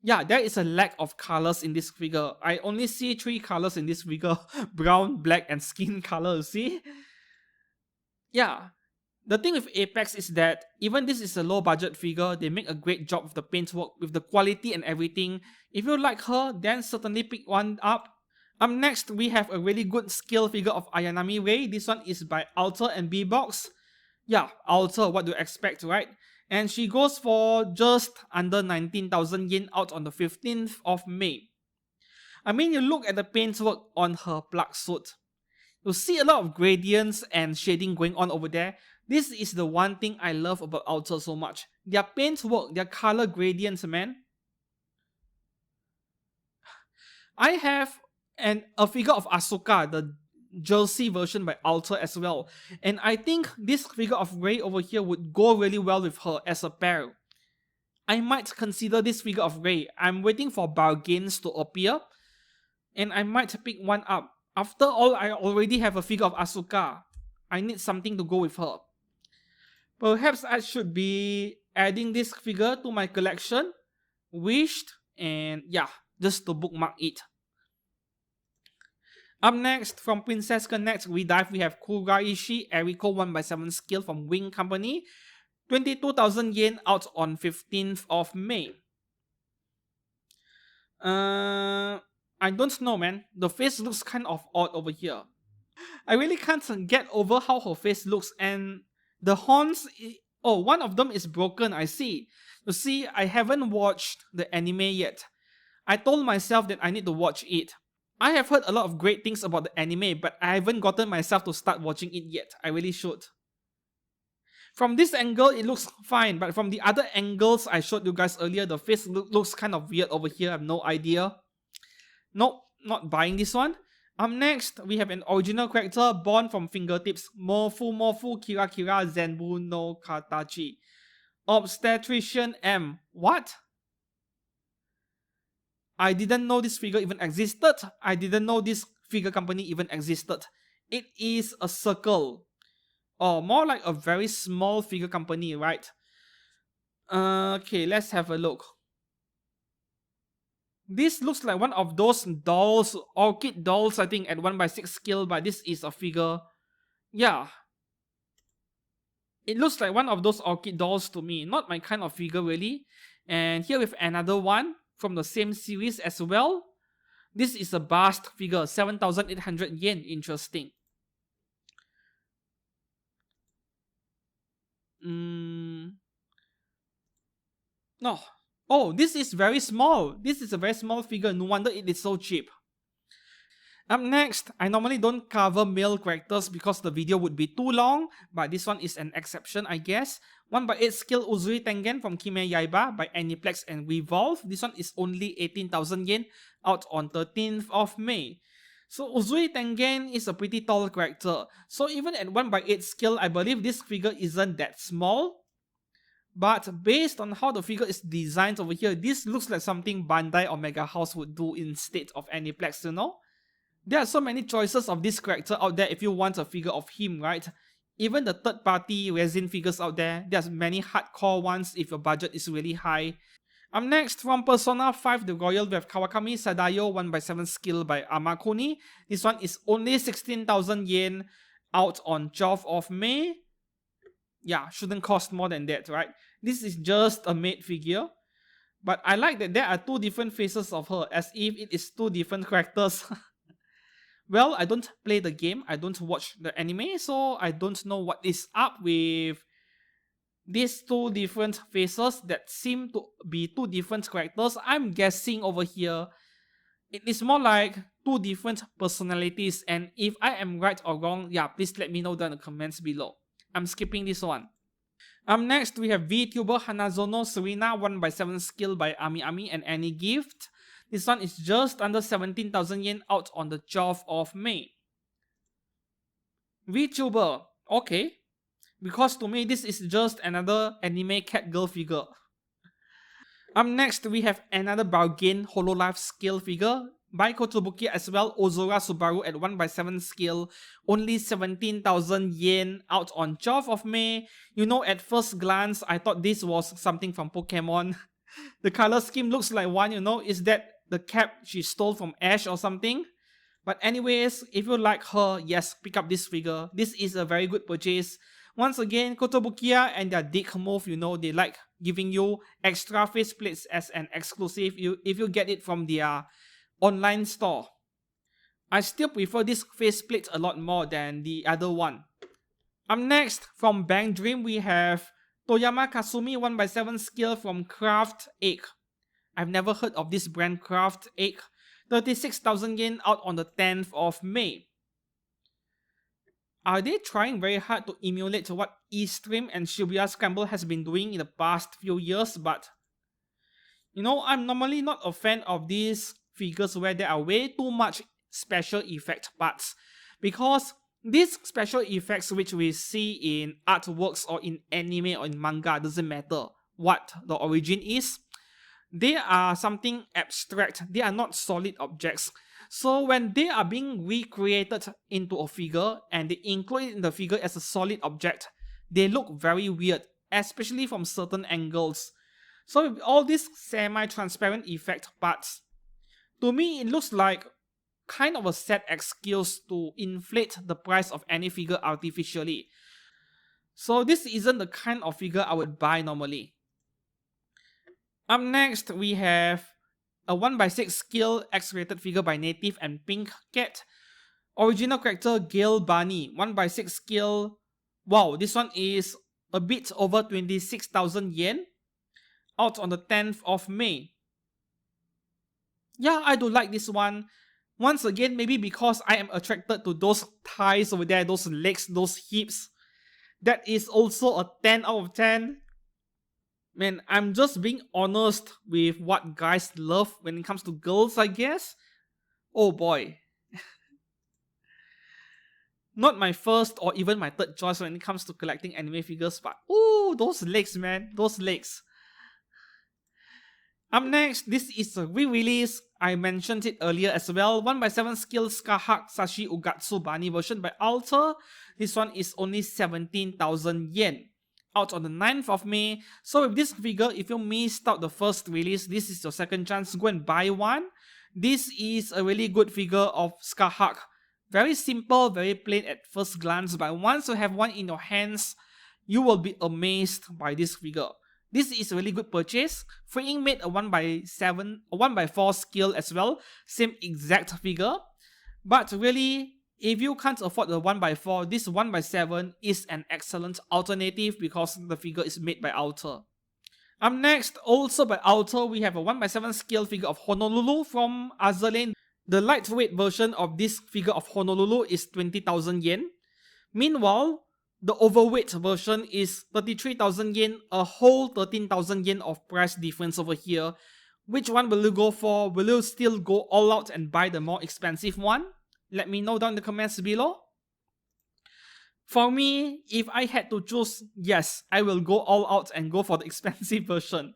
there is a lack of colors in this figure. I only see 3 colors in this figure. Brown, black, and skin color, you see? Yeah. The thing with Apex is that even this is a low budget figure, they make a great job with the paintwork, with the quality and everything. If you like her, then certainly pick one up. Up next, we have a really good scale figure of Ayanami Rei. This one is by Alter and B-Box. Yeah, Alter, what do you expect, right? And she goes for just under 19,000 yen out on the 15th of May. I mean, you look at the paintwork on her plug suit. You see a lot of gradients and shading going on over there. This is the one thing I love about Alter so much. Their paintwork, their color gradients, man. I have a figure of Asuka, jersey version by Alter as well. And I think this figure of Rey over here would go really well with her as a pair. I might consider this figure of Rey. I'm waiting for bargains to appear, and I might pick one up. After all, I already have a figure of Asuka. I need something to go with her. Perhaps I should be adding this figure to my collection. Wished, and yeah, just to bookmark it. Up next, from Princess Connect, we have Kuraishi Eriko 1x7 skill from Wing Company. 22,000 yen out on 15th of May. I don't know, man. The face looks kind of odd over here. I really can't get over how her face looks, and the horns. Oh, one of them is broken, I see. You see, I haven't watched the anime yet. I told myself that I need to watch it. I have heard a lot of great things about the anime, but I haven't gotten myself to start watching it yet. I really should. From this angle, it looks fine, but from the other angles I showed you guys earlier, the face looks kind of weird over here. I have no idea. Nope, not buying this one. Next, we have an original character born from fingertips, Morphu Kira Kira Zenbu no Katachi. Obstetrician M. What? I didn't know this figure even existed. I didn't know this figure company even existed. It is a circle. Or more like a very small figure company, right? Okay, let's have a look. This looks like one of those dolls, orchid dolls, I think, at 1x6 scale, but this is a figure. Yeah. It looks like one of those orchid dolls to me. Not my kind of figure, really. And here with another one from the same series as well. This is a bust figure, 7,800 yen. Interesting. No. Oh, this is very small. This is a very small figure. No wonder it is so cheap. Up next, I normally don't cover male characters because the video would be too long, but this one is an exception, I guess. 1x8 skill Uzui Tengen from Kime Yaiba by Aniplex and Revolve. This one is only 18,000 yen, out on 13th of May. So Uzui Tengen is a pretty tall character. So even at 1x8 skill, I believe this figure isn't that small. But based on how the figure is designed over here, this looks like something Bandai or Mega House would do instead of Aniplex, you know? There are so many choices of this character out there if you want a figure of him, right? Even the third-party resin figures out there, there's many hardcore ones if your budget is really high. Next, from Persona 5 The Royal, we have Kawakami Sadayo 1x7 skill by Amakuni. This one is only 16,000 yen, out on 12th of May. Yeah, shouldn't cost more than that, right? This is just a made figure. But I like that there are two different faces of her, as if it is two different characters. Well, I don't play the game, I don't watch the anime, so I don't know what is up with these two different faces that seem to be two different characters. I'm guessing over here, it is more like two different personalities, and if I am right or wrong, yeah, please let me know down in the comments below. I'm skipping this one. Next, we have VTuber Hanazono Serena 1x7 skill by Ami Ami and Any Gift. This one is just under 17,000 yen, out on the 12th of May. VTuber, okay. Because to me, this is just another anime cat girl figure. Next, we have another bargain Hololive scale figure by Kotobuki as well, Ozora Subaru at 1x7 scale, only 17,000 yen, out on 12th of May. You know, at first glance, I thought this was something from Pokemon. The color scheme looks like one, you know, is that the cap she stole from Ash or something? But anyways, if you like her, yes, pick up this figure. This is a very good purchase. Once again, Kotobukiya and their dick move, you know, they like giving you extra faceplates as an exclusive if you get it from their online store. I still prefer this faceplate a lot more than the other one. Next, from Bang Dream, we have Toyama Kasumi 1x7 skill from Craft Egg. I've never heard of this brand, Craft Egg. 36,000 yen, out on the 10th of May. Are they trying very hard to emulate what Eastream and Shibuya Scramble has been doing in the past few years? But, you know, I'm normally not a fan of these figures where there are way too much special effect parts. because these special effects which we see in artworks or in anime or in manga, doesn't matter what the origin is, they are something abstract, they are not solid objects. So when they are being recreated into a figure and they include it in the figure as a solid object, they look very weird, especially from certain angles. So with all these semi-transparent effect parts, to me it looks like kind of a sad excuse to inflate the price of any figure artificially. So this isn't the kind of figure I would buy normally. Up next, we have a 1x6 scale X-rated figure by Native and Pink Cat. Original character Gale Barney, 1x6 scale. Wow, this one is a bit over 26,000 yen. Out on the 10th of May. Yeah, I do like this one. Once again, maybe because I am attracted to those thighs over there, those legs, those hips. That is also a 10 out of 10. Man, I'm just being honest with what guys love when it comes to girls, I guess. Oh boy. Not my first or even my third choice when it comes to collecting anime figures, but ooh, those legs, man, those legs. Up next, this is a re-release. I mentioned it earlier as well. 1x7 scale Skahak Sashi Ugatsu Bani version by Alter. This one is only 17,000 yen. Out on the 9th of May. So with this figure, if you missed out the first release, this is your second chance. Go and buy one. This is a really good figure of Skahak. Very simple, very plain at first glance, but once you have one in your hands, you will be amazed by this figure. This is a really good purchase. Freeing made a 1x7, a 1x4 scale as well. Same exact figure. But really, if you can't afford the 1x4, this 1x7 is an excellent alternative because the figure is made by Alter. Up next, also by Alter, we have a 1x7 scale figure of Honolulu from Azur Lane. The lightweight version of this figure of Honolulu is 20,000 yen. Meanwhile, the overweight version is 33,000 yen, a whole 13,000 yen of price difference over here. Which one will you go for? Will you still go all out and buy the more expensive one? Let me know down in the comments below. For me, if I had to choose, yes, I will go all out and go for the expensive version.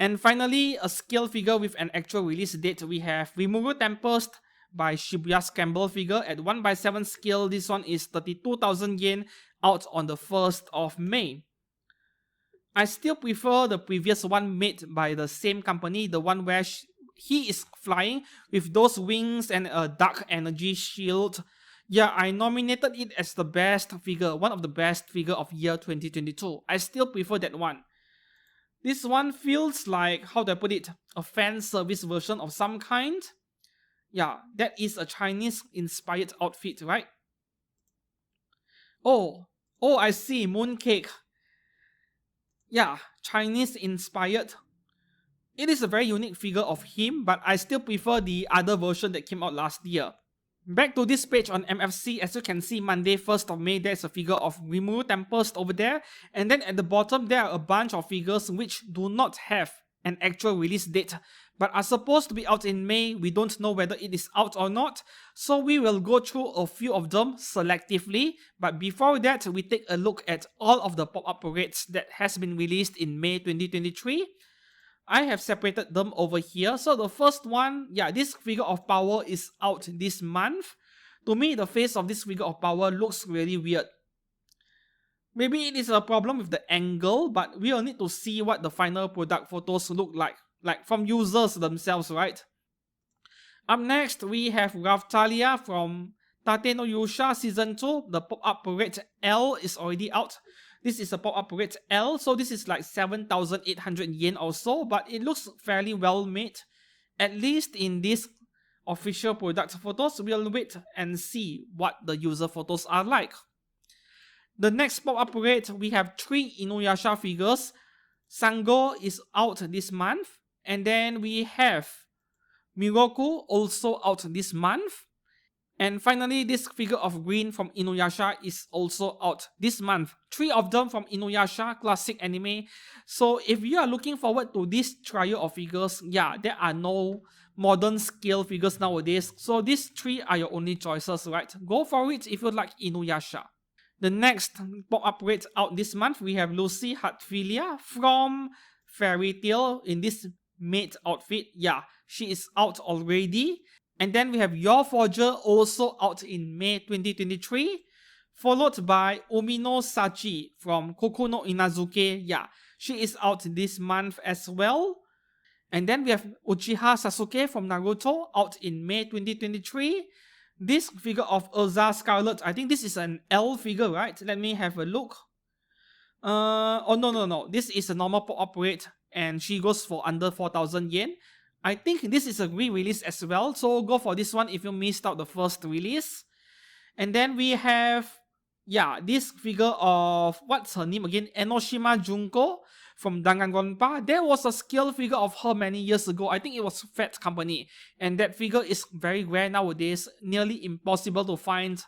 And finally, a scale figure with an actual release date, we have Rimuru Tempest by Shibuya Scramble figure at 1x7 scale. This one is 32,000 yen, out on the 1st of May. I still prefer the previous one made by the same company, the one where he is flying with those wings and a dark energy shield. Yeah, I nominated it as the best figure, one of the best figure of year 2022. I still prefer that one. This one feels like, how do I put it, a fan service version of some kind. Yeah, that is a Chinese inspired outfit, right? Oh, I see, mooncake. Yeah, Chinese inspired. It is a very unique figure of him, but I still prefer the other version that came out last year. Back to this page on MFC, as you can see, Monday 1st of May, there's a figure of Rimuru Tempest over there. And then at the bottom, there are a bunch of figures which do not have an actual release date, but are supposed to be out in May. We don't know whether it is out or not, so we will go through a few of them selectively. But before that, we take a look at all of the pop-up parades that has been released in May 2023. I have separated them over here. So the first one, yeah, this figure of power is out this month. To me, the face of this figure of power looks really weird. Maybe it is a problem with the angle, but we will need to see what the final product photos look like from users themselves, right? Up next, we have Raftalia from Tate no Yusha Season 2. The pop-up parade L is already out. This is a pop-up parade L, so this is like 7,800 yen or so, but it looks fairly well made. At least in these official product photos, we'll wait and see what the user photos are like. The next pop-up parade, we have 3 Inuyasha figures. Sango is out this month, and then we have Miroku also out this month. And finally, this figure of Green from Inuyasha is also out this month. 3 of them from Inuyasha classic anime. So if you are looking forward to this trio of figures, yeah, there are no modern scale figures nowadays. So these three are your only choices, right? Go for it if you like Inuyasha. The next pop-up rate out this month, we have Lucy Hatfilia from Fairy Tail in this maid outfit. Yeah, she is out already. And then we have Your Forger, also out in May 2023. Followed by Umino Sachi from Koku no Inazuke. Yeah, she is out this month as well. And then we have Uchiha Sasuke from Naruto, out in May 2023. This figure of Urza Scarlet, I think this is an L figure, right? Let me have a look. Oh no. This is a normal pop-up rate and she goes for under 4,000 yen. I think this is a re-release as well, so go for this one if you missed out the first release. And then we have, yeah, this figure of, what's her name again? Enoshima Junko from Danganronpa. There was a scale figure of her many years ago. I think it was Fat Company. And that figure is very rare nowadays. Nearly impossible to find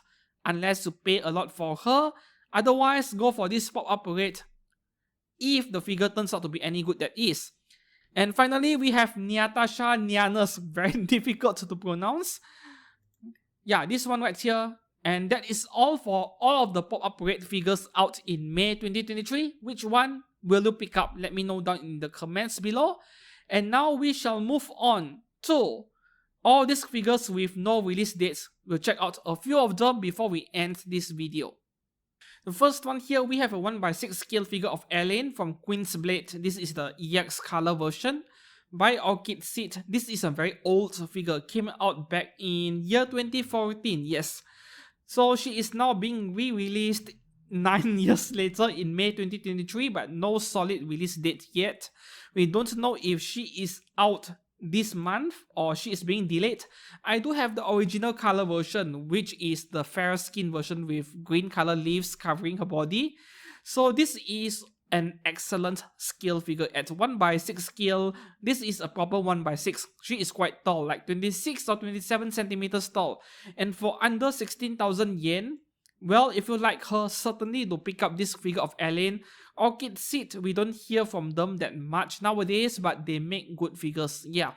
unless you pay a lot for her. Otherwise, go for this pop-up rate if the figure turns out to be any good, that is. And finally, we have Nyatasha Nyanus. Very difficult to pronounce. Yeah, this one right here. And that is all for all of the pop-up rate figures out in May 2023. Which one will you pick up? Let me know down in the comments below. And now we shall move on to all these figures with no release dates. We'll check out a few of them before we end this video. The first one here, we have a 1x6 scale figure of Elaine from Queen's Blade. This is the EX color version. By Orchid Seed. This is a very old figure. Came out back in year 2014. Yes. So she is now being re-released 9 years later in May 2023, but no solid release date yet. We don't know if she is out this month or she is being delayed. I do have the original color version, which is the fair skin version with green color leaves covering her body. So this is an excellent scale figure at 1x6 scale. This is a proper 1x6. She is quite tall, like 26 or 27 centimeters tall. And for under 16,000 yen, well, if you like her, certainly do pick up this figure of Elaine. Orchid Seed, we don't hear from them that much nowadays, but they make good figures, yeah.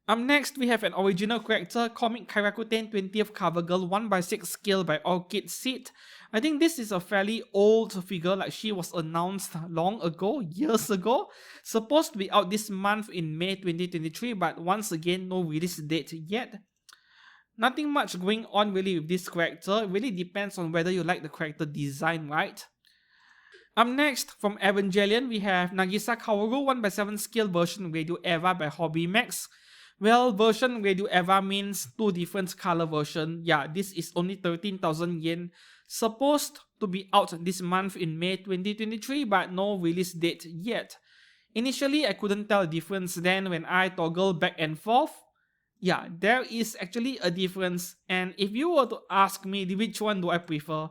Up next, we have an original character, Comic Karakuten 20th Cover Girl 1x6 scale by Orchid Seed. I think this is a fairly old figure, like she was announced long ago, years ago. Supposed to be out this month in May 2023, but once again, no release date yet. Nothing much going on really with this character. It really depends on whether you like the character design, right? Up next, from Evangelion, we have Nagisa Kaoru 1x7 scale version Radio Eva by Hobby Max. Well, version Radio Eva means two different color version. Yeah, this is only 13,000 yen. Supposed to be out this month in May 2023, but no release date yet. Initially, I couldn't tell the difference. Then when I toggle back and forth, yeah, there is actually a difference. And if you were to ask me which one do I prefer,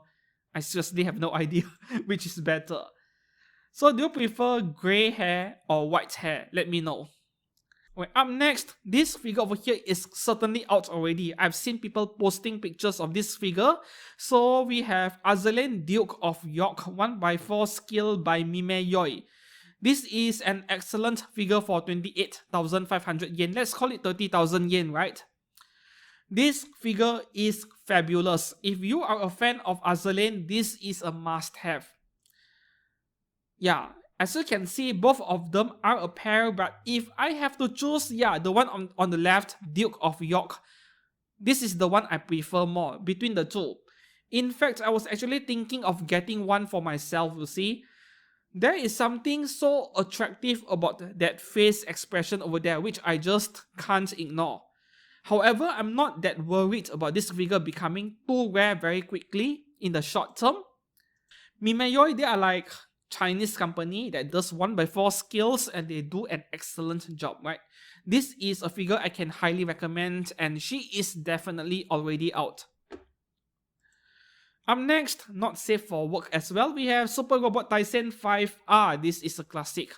I seriously have no idea which is better. So do you prefer grey hair or white hair? Let me know. Okay, up next, this figure over here is certainly out already. I've seen people posting pictures of this figure. So we have Azur Lane, Duke of York 1x4 scale by Mime Yoi. This is an excellent figure for 28,500 yen. Let's call it 30,000 yen, right? This figure is fabulous. If you are a fan of Azur Lane, this is a must-have. Yeah, as you can see, both of them are a pair, but if I have to choose, yeah, the one on the left, Duke of York, this is the one I prefer more between the two. In fact, I was actually thinking of getting one for myself, you see. There is something so attractive about that face expression over there, which I just can't ignore. However, I'm not that worried about this figure becoming too rare very quickly in the short term. Mimeyoi, they are like Chinese company that does 1x4 scales and they do an excellent job, right? This is a figure I can highly recommend and she is definitely already out. Up next, not safe for work as well, we have Super Robot Taisen 5R. This is a classic.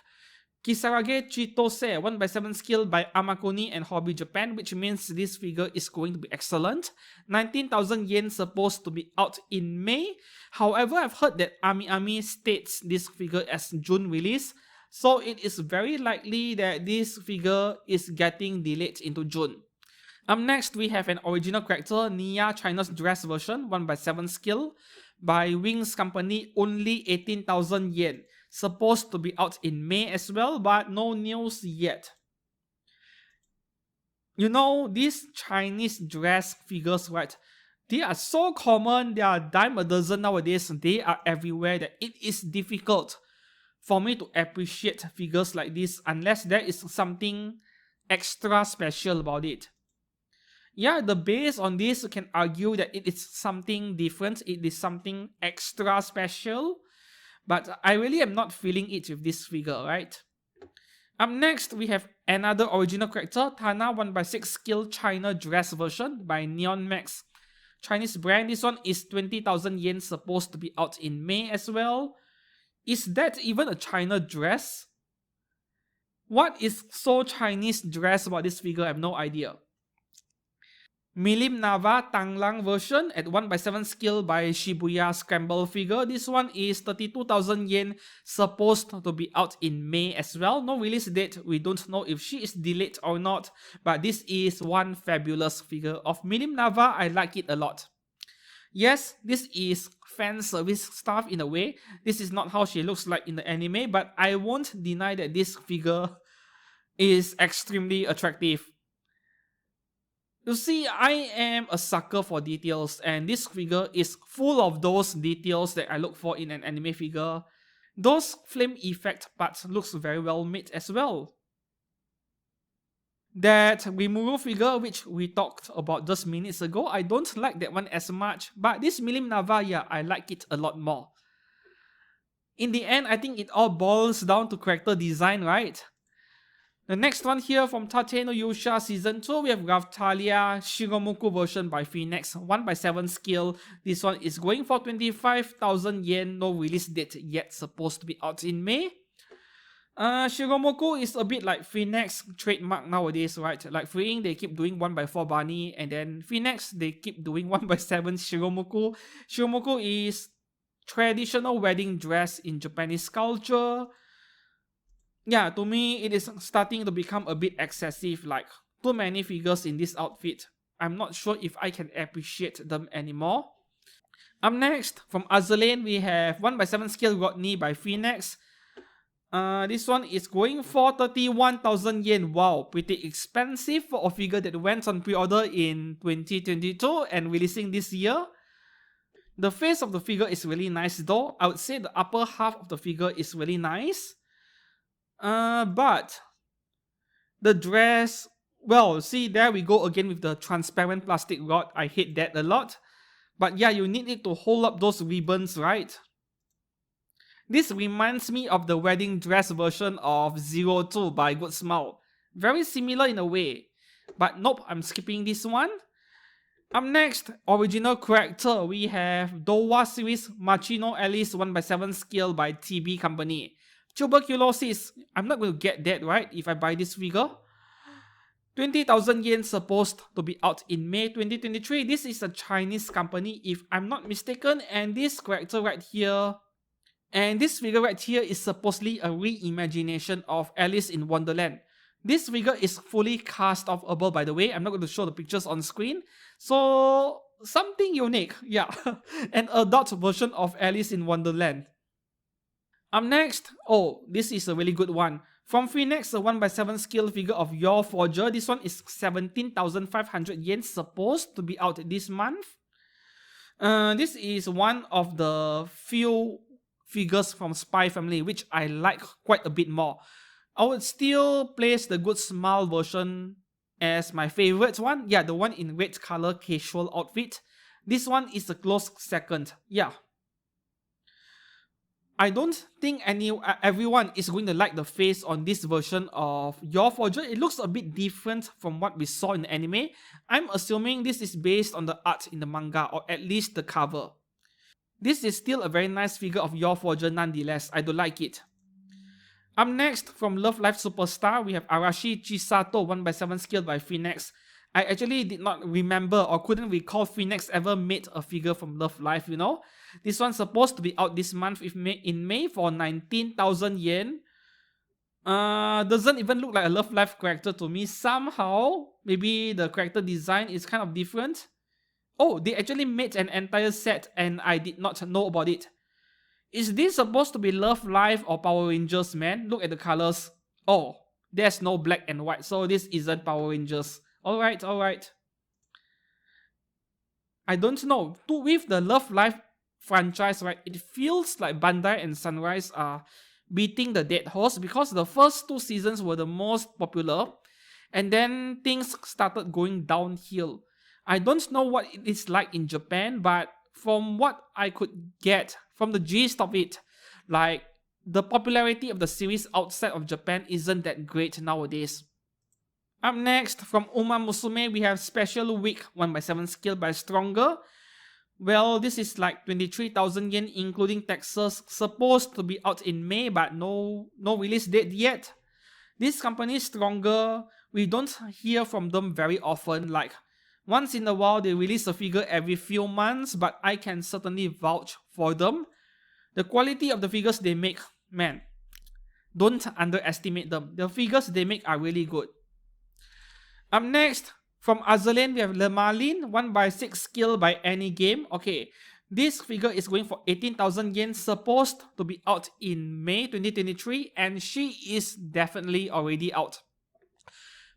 Kisarage Chitose 1x7 scale by Amakuni and Hobby Japan, which means this figure is going to be excellent. 19,000 yen supposed to be out in May. However, I've heard that Ami states this figure as June release. So it is very likely that this figure is getting delayed into June. Next, we have an original character, Nia China's dress version, 1/7 skill, by Wings Company, only 18,000 yen. Supposed to be out in May as well, but no news yet. You know, these Chinese dress figures, right? They are so common, they are dime a dozen nowadays, they are everywhere that it is difficult for me to appreciate figures like this unless there is something extra special about it. Yeah, the base on this can argue that it is something different, it is something extra special, but I really am not feeling it with this figure, right? Up next, we have another original character, Tana 1/6 skill China dress version by Neon Max. Chinese brand, this one is 20,000 yen, supposed to be out in May as well. Is that even a China dress? What is so Chinese dress about this figure? I have no idea. Milim Nava Tanglang version at 1/7 skill by Shibuya Scramble figure. This one is 32,000 yen, supposed to be out in May as well. No release date, we don't know if she is delayed or not, but this is one fabulous figure of Milim Nava. I like it a lot. Yes, this is fan service stuff in a way. This is not how she looks like in the anime, but I won't deny that this figure is extremely attractive. You see, I am a sucker for details, and this figure is full of those details that I look for in an anime figure. Those flame effect parts looks very well made as well. That Rimuru figure, which we talked about just minutes ago, I don't like that one as much, but this Milim Nava, yeah, I like it a lot more. In the end, I think it all boils down to character design, right? The next one here from Tate no Yusha Season 2, we have Raftalia Shiromuku version by Phoenix, 1/7 skill. This one is going for 25,000 yen, no release date yet, supposed to be out in May. Shiromuku is a bit like Phoenix trademark nowadays, right? Like Freeing, they keep doing 1/4 Bunny, and then Phoenix, they keep doing 1/7 Shiromuku. Shiromuku is traditional wedding dress in Japanese culture. Yeah, to me, it is starting to become a bit excessive, like too many figures in this outfit. I'm not sure if I can appreciate them anymore. Up next, from Azur Lane, we have 1/7 skill Rodney by Phoenix. This one is going for 31,000 yen. Wow, pretty expensive for a figure that went on pre-order in 2022 and releasing this year. The face of the figure is really nice though. I would say the upper half of the figure is really nice. But the dress, well, see, there we go again with the transparent plastic rod. I hate that a lot. But yeah, you need it to hold up those ribbons, right? This reminds me of the wedding dress version of 02 by Good Smile. Very similar in a way. But nope, I'm skipping this one. Up next, original character, we have Dowa series Machino Alice 1/7 skill by TB Company. Tuberculosis, I'm not going to get that, right, if I buy this figure. 20,000 yen, supposed to be out in May 2023. This is a Chinese company, if I'm not mistaken, and this character right here, and this figure right here is supposedly a reimagination of Alice in Wonderland. This figure is fully cast offable, by the way. I'm not going to show the pictures on screen. So, something unique, yeah. An adult version of Alice in Wonderland. Up next, oh, this is a really good one. From Phoenix, a 1/7 skill figure of Your Forger. This one is 17,500 yen, supposed to be out this month. This is one of the few figures from Spy Family which I like quite a bit more. I would still place the Good Smile version as my favorite one. Yeah, the one in red color casual outfit. This one is a close second. Yeah. I don't think everyone is going to like the face on this version of Your Forger. It looks a bit different from what we saw in the anime. I'm assuming this is based on the art in the manga, or at least the cover. This is still a very nice figure of Your Forger nonetheless. I do like it. Up next, from Love Life Superstar, we have Arashi Chisato 1/7 skill by Phoenix. I actually did not remember or couldn't recall Phoenix ever made a figure from Love Life, you know. This one's supposed to be out this month in May for 19,000 yen. Doesn't even look like a Love Life character to me. Somehow, maybe the character design is kind of different. Oh, they actually made an entire set and I did not know about it. Is this supposed to be Love Life or Power Rangers, man? Look at the colors. Oh, there's no black and white, so this isn't Power Rangers. Alright, alright. I don't know. With the Love Life franchise, right, it feels like Bandai and Sunrise are beating the dead horse because the first 2 seasons were the most popular and then things started going downhill. I don't know what it is like in Japan, but from what I could get from the gist of it, like the popularity of the series outside of Japan isn't that great nowadays. Up next, from Uma Musume, we have Special Week 1x7 skill by Stronger. Well, this is like 23,000 yen including taxes, supposed to be out in May but no release date yet. This company is Stronger. We don't hear from them very often, like once in a while they release a figure every few months, but I can certainly vouch for them. The quality of the figures they make, man, don't underestimate them. The figures they make are really good. Up next, from Azur Lane, we have Lemalin, 1x6 skill by any game. Okay, this figure is going for 18,000 yen, supposed to be out in May 2023, and she is definitely already out.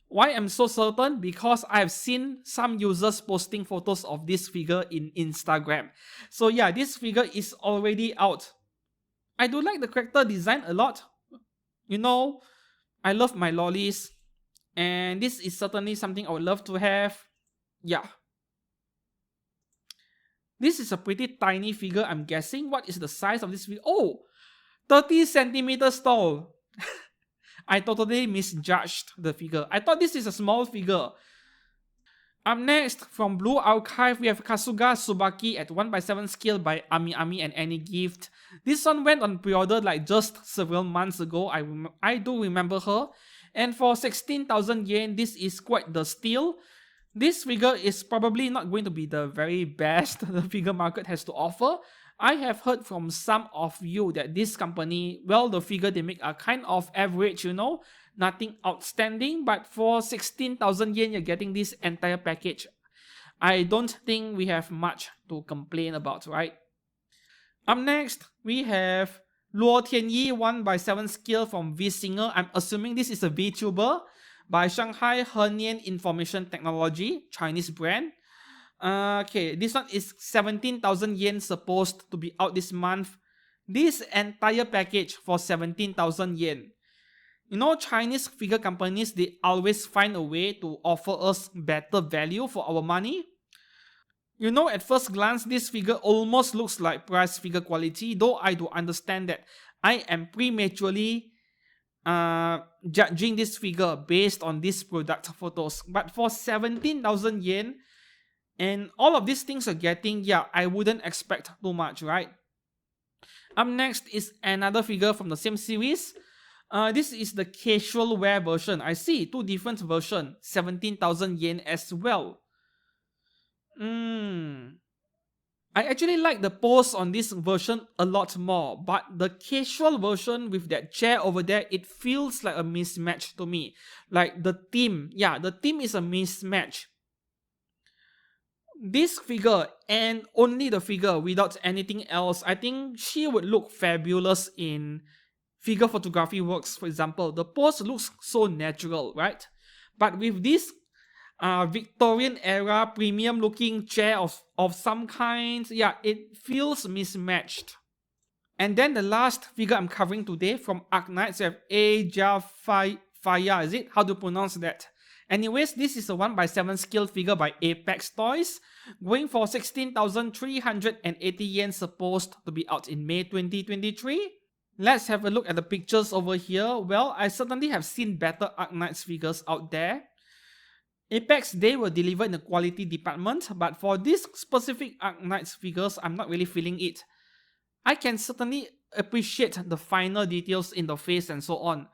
Why I'm so certain? Because I've seen some users posting photos of this figure in Instagram. So yeah, this figure is already out. I do like the character design a lot. You know, I love my lollies. And this is certainly something I would love to have. Yeah. This is a pretty tiny figure, I'm guessing. What is the size of this figure? Oh, 30 centimeters tall. I totally misjudged the figure. I thought this is a small figure. Up next, from Blue Archive, we have Kasuga Tsubaki at 1x7 scale by Ami Ami and Any Gift. This one went on pre-order like just several months ago. I do remember her. And for 16,000 yen, this is quite the steal. This figure is probably not going to be the very best the figure market has to offer. I have heard from some of you that this company, well, the figure they make are kind of average, you know, nothing outstanding, but for 16,000 yen, you're getting this entire package. I don't think we have much to complain about, right? Up next, we have Luo Tianyi 1x7 skill from V Singer. I'm assuming this is a VTuber by Shanghai Henian Information Technology, Chinese brand. Okay, this one is 17,000 yen, supposed to be out this month. This entire package for 17,000 yen. You know, Chinese figure companies, they always find a way to offer us better value for our money. You know, at first glance, this figure almost looks like price figure quality, though I do understand that I am prematurely judging this figure based on these product photos. But for 17,000 yen, and all of these things are getting, yeah, I wouldn't expect too much, right? Up next is another figure from the same series. This is the casual wear version. I see, 2 different versions, 17,000 yen as well. I actually like the pose on this version a lot more, but the casual version with that chair over there, it feels like a mismatch to me. Like the theme, yeah, the theme is a mismatch. This figure, and only the figure without anything else, I think she would look fabulous in figure photography works, for example. The pose looks so natural, right? But with this Victorian era premium looking chair of some kind, yeah, it feels mismatched. And then the last figure I'm covering today from Arknights, we have Ajafaya, is it? How to pronounce that? Anyways, this is a 1x7 scale figure by Apex Toys, going for 16,380 yen, supposed to be out in May 2023. Let's have a look at the pictures over here. Well, I certainly have seen better Arknights figures out there. Apex, they were delivered in the quality department, but for these specific Arknights figures, I'm not really feeling it. I can certainly appreciate the finer details in the face and so on.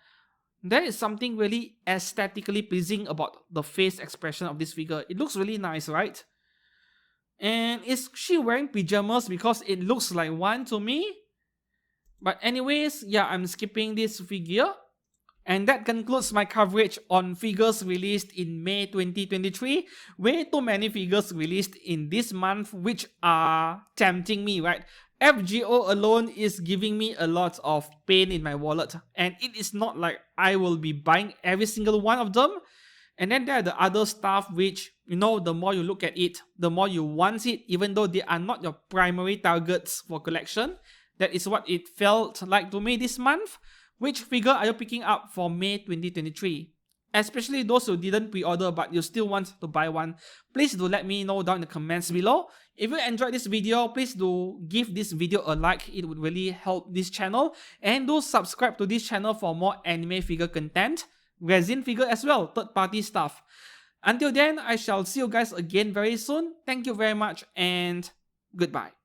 There is something really aesthetically pleasing about the face expression of this figure. It looks really nice, right? And is she wearing pajamas? Because it looks like one to me. But anyways, yeah, I'm skipping this figure. And that concludes my coverage on figures released in May 2023. Way too many figures released in this month which are tempting me, right? FGO alone is giving me a lot of pain in my wallet, and it is not like I will be buying every single one of them. And then there are the other stuff which, you know, the more you look at it, the more you want it, even though they are not your primary targets for collection. That is what it felt like to me this month. Which figure are you picking up for May 2023? Especially those who didn't pre-order but you still want to buy one, please do let me know down in the comments below. If you enjoyed this video, please do give this video a like, it would really help this channel. And do subscribe to this channel for more anime figure content, resin figure as well, third party stuff. Until then, I shall see you guys again very soon. Thank you very much and goodbye.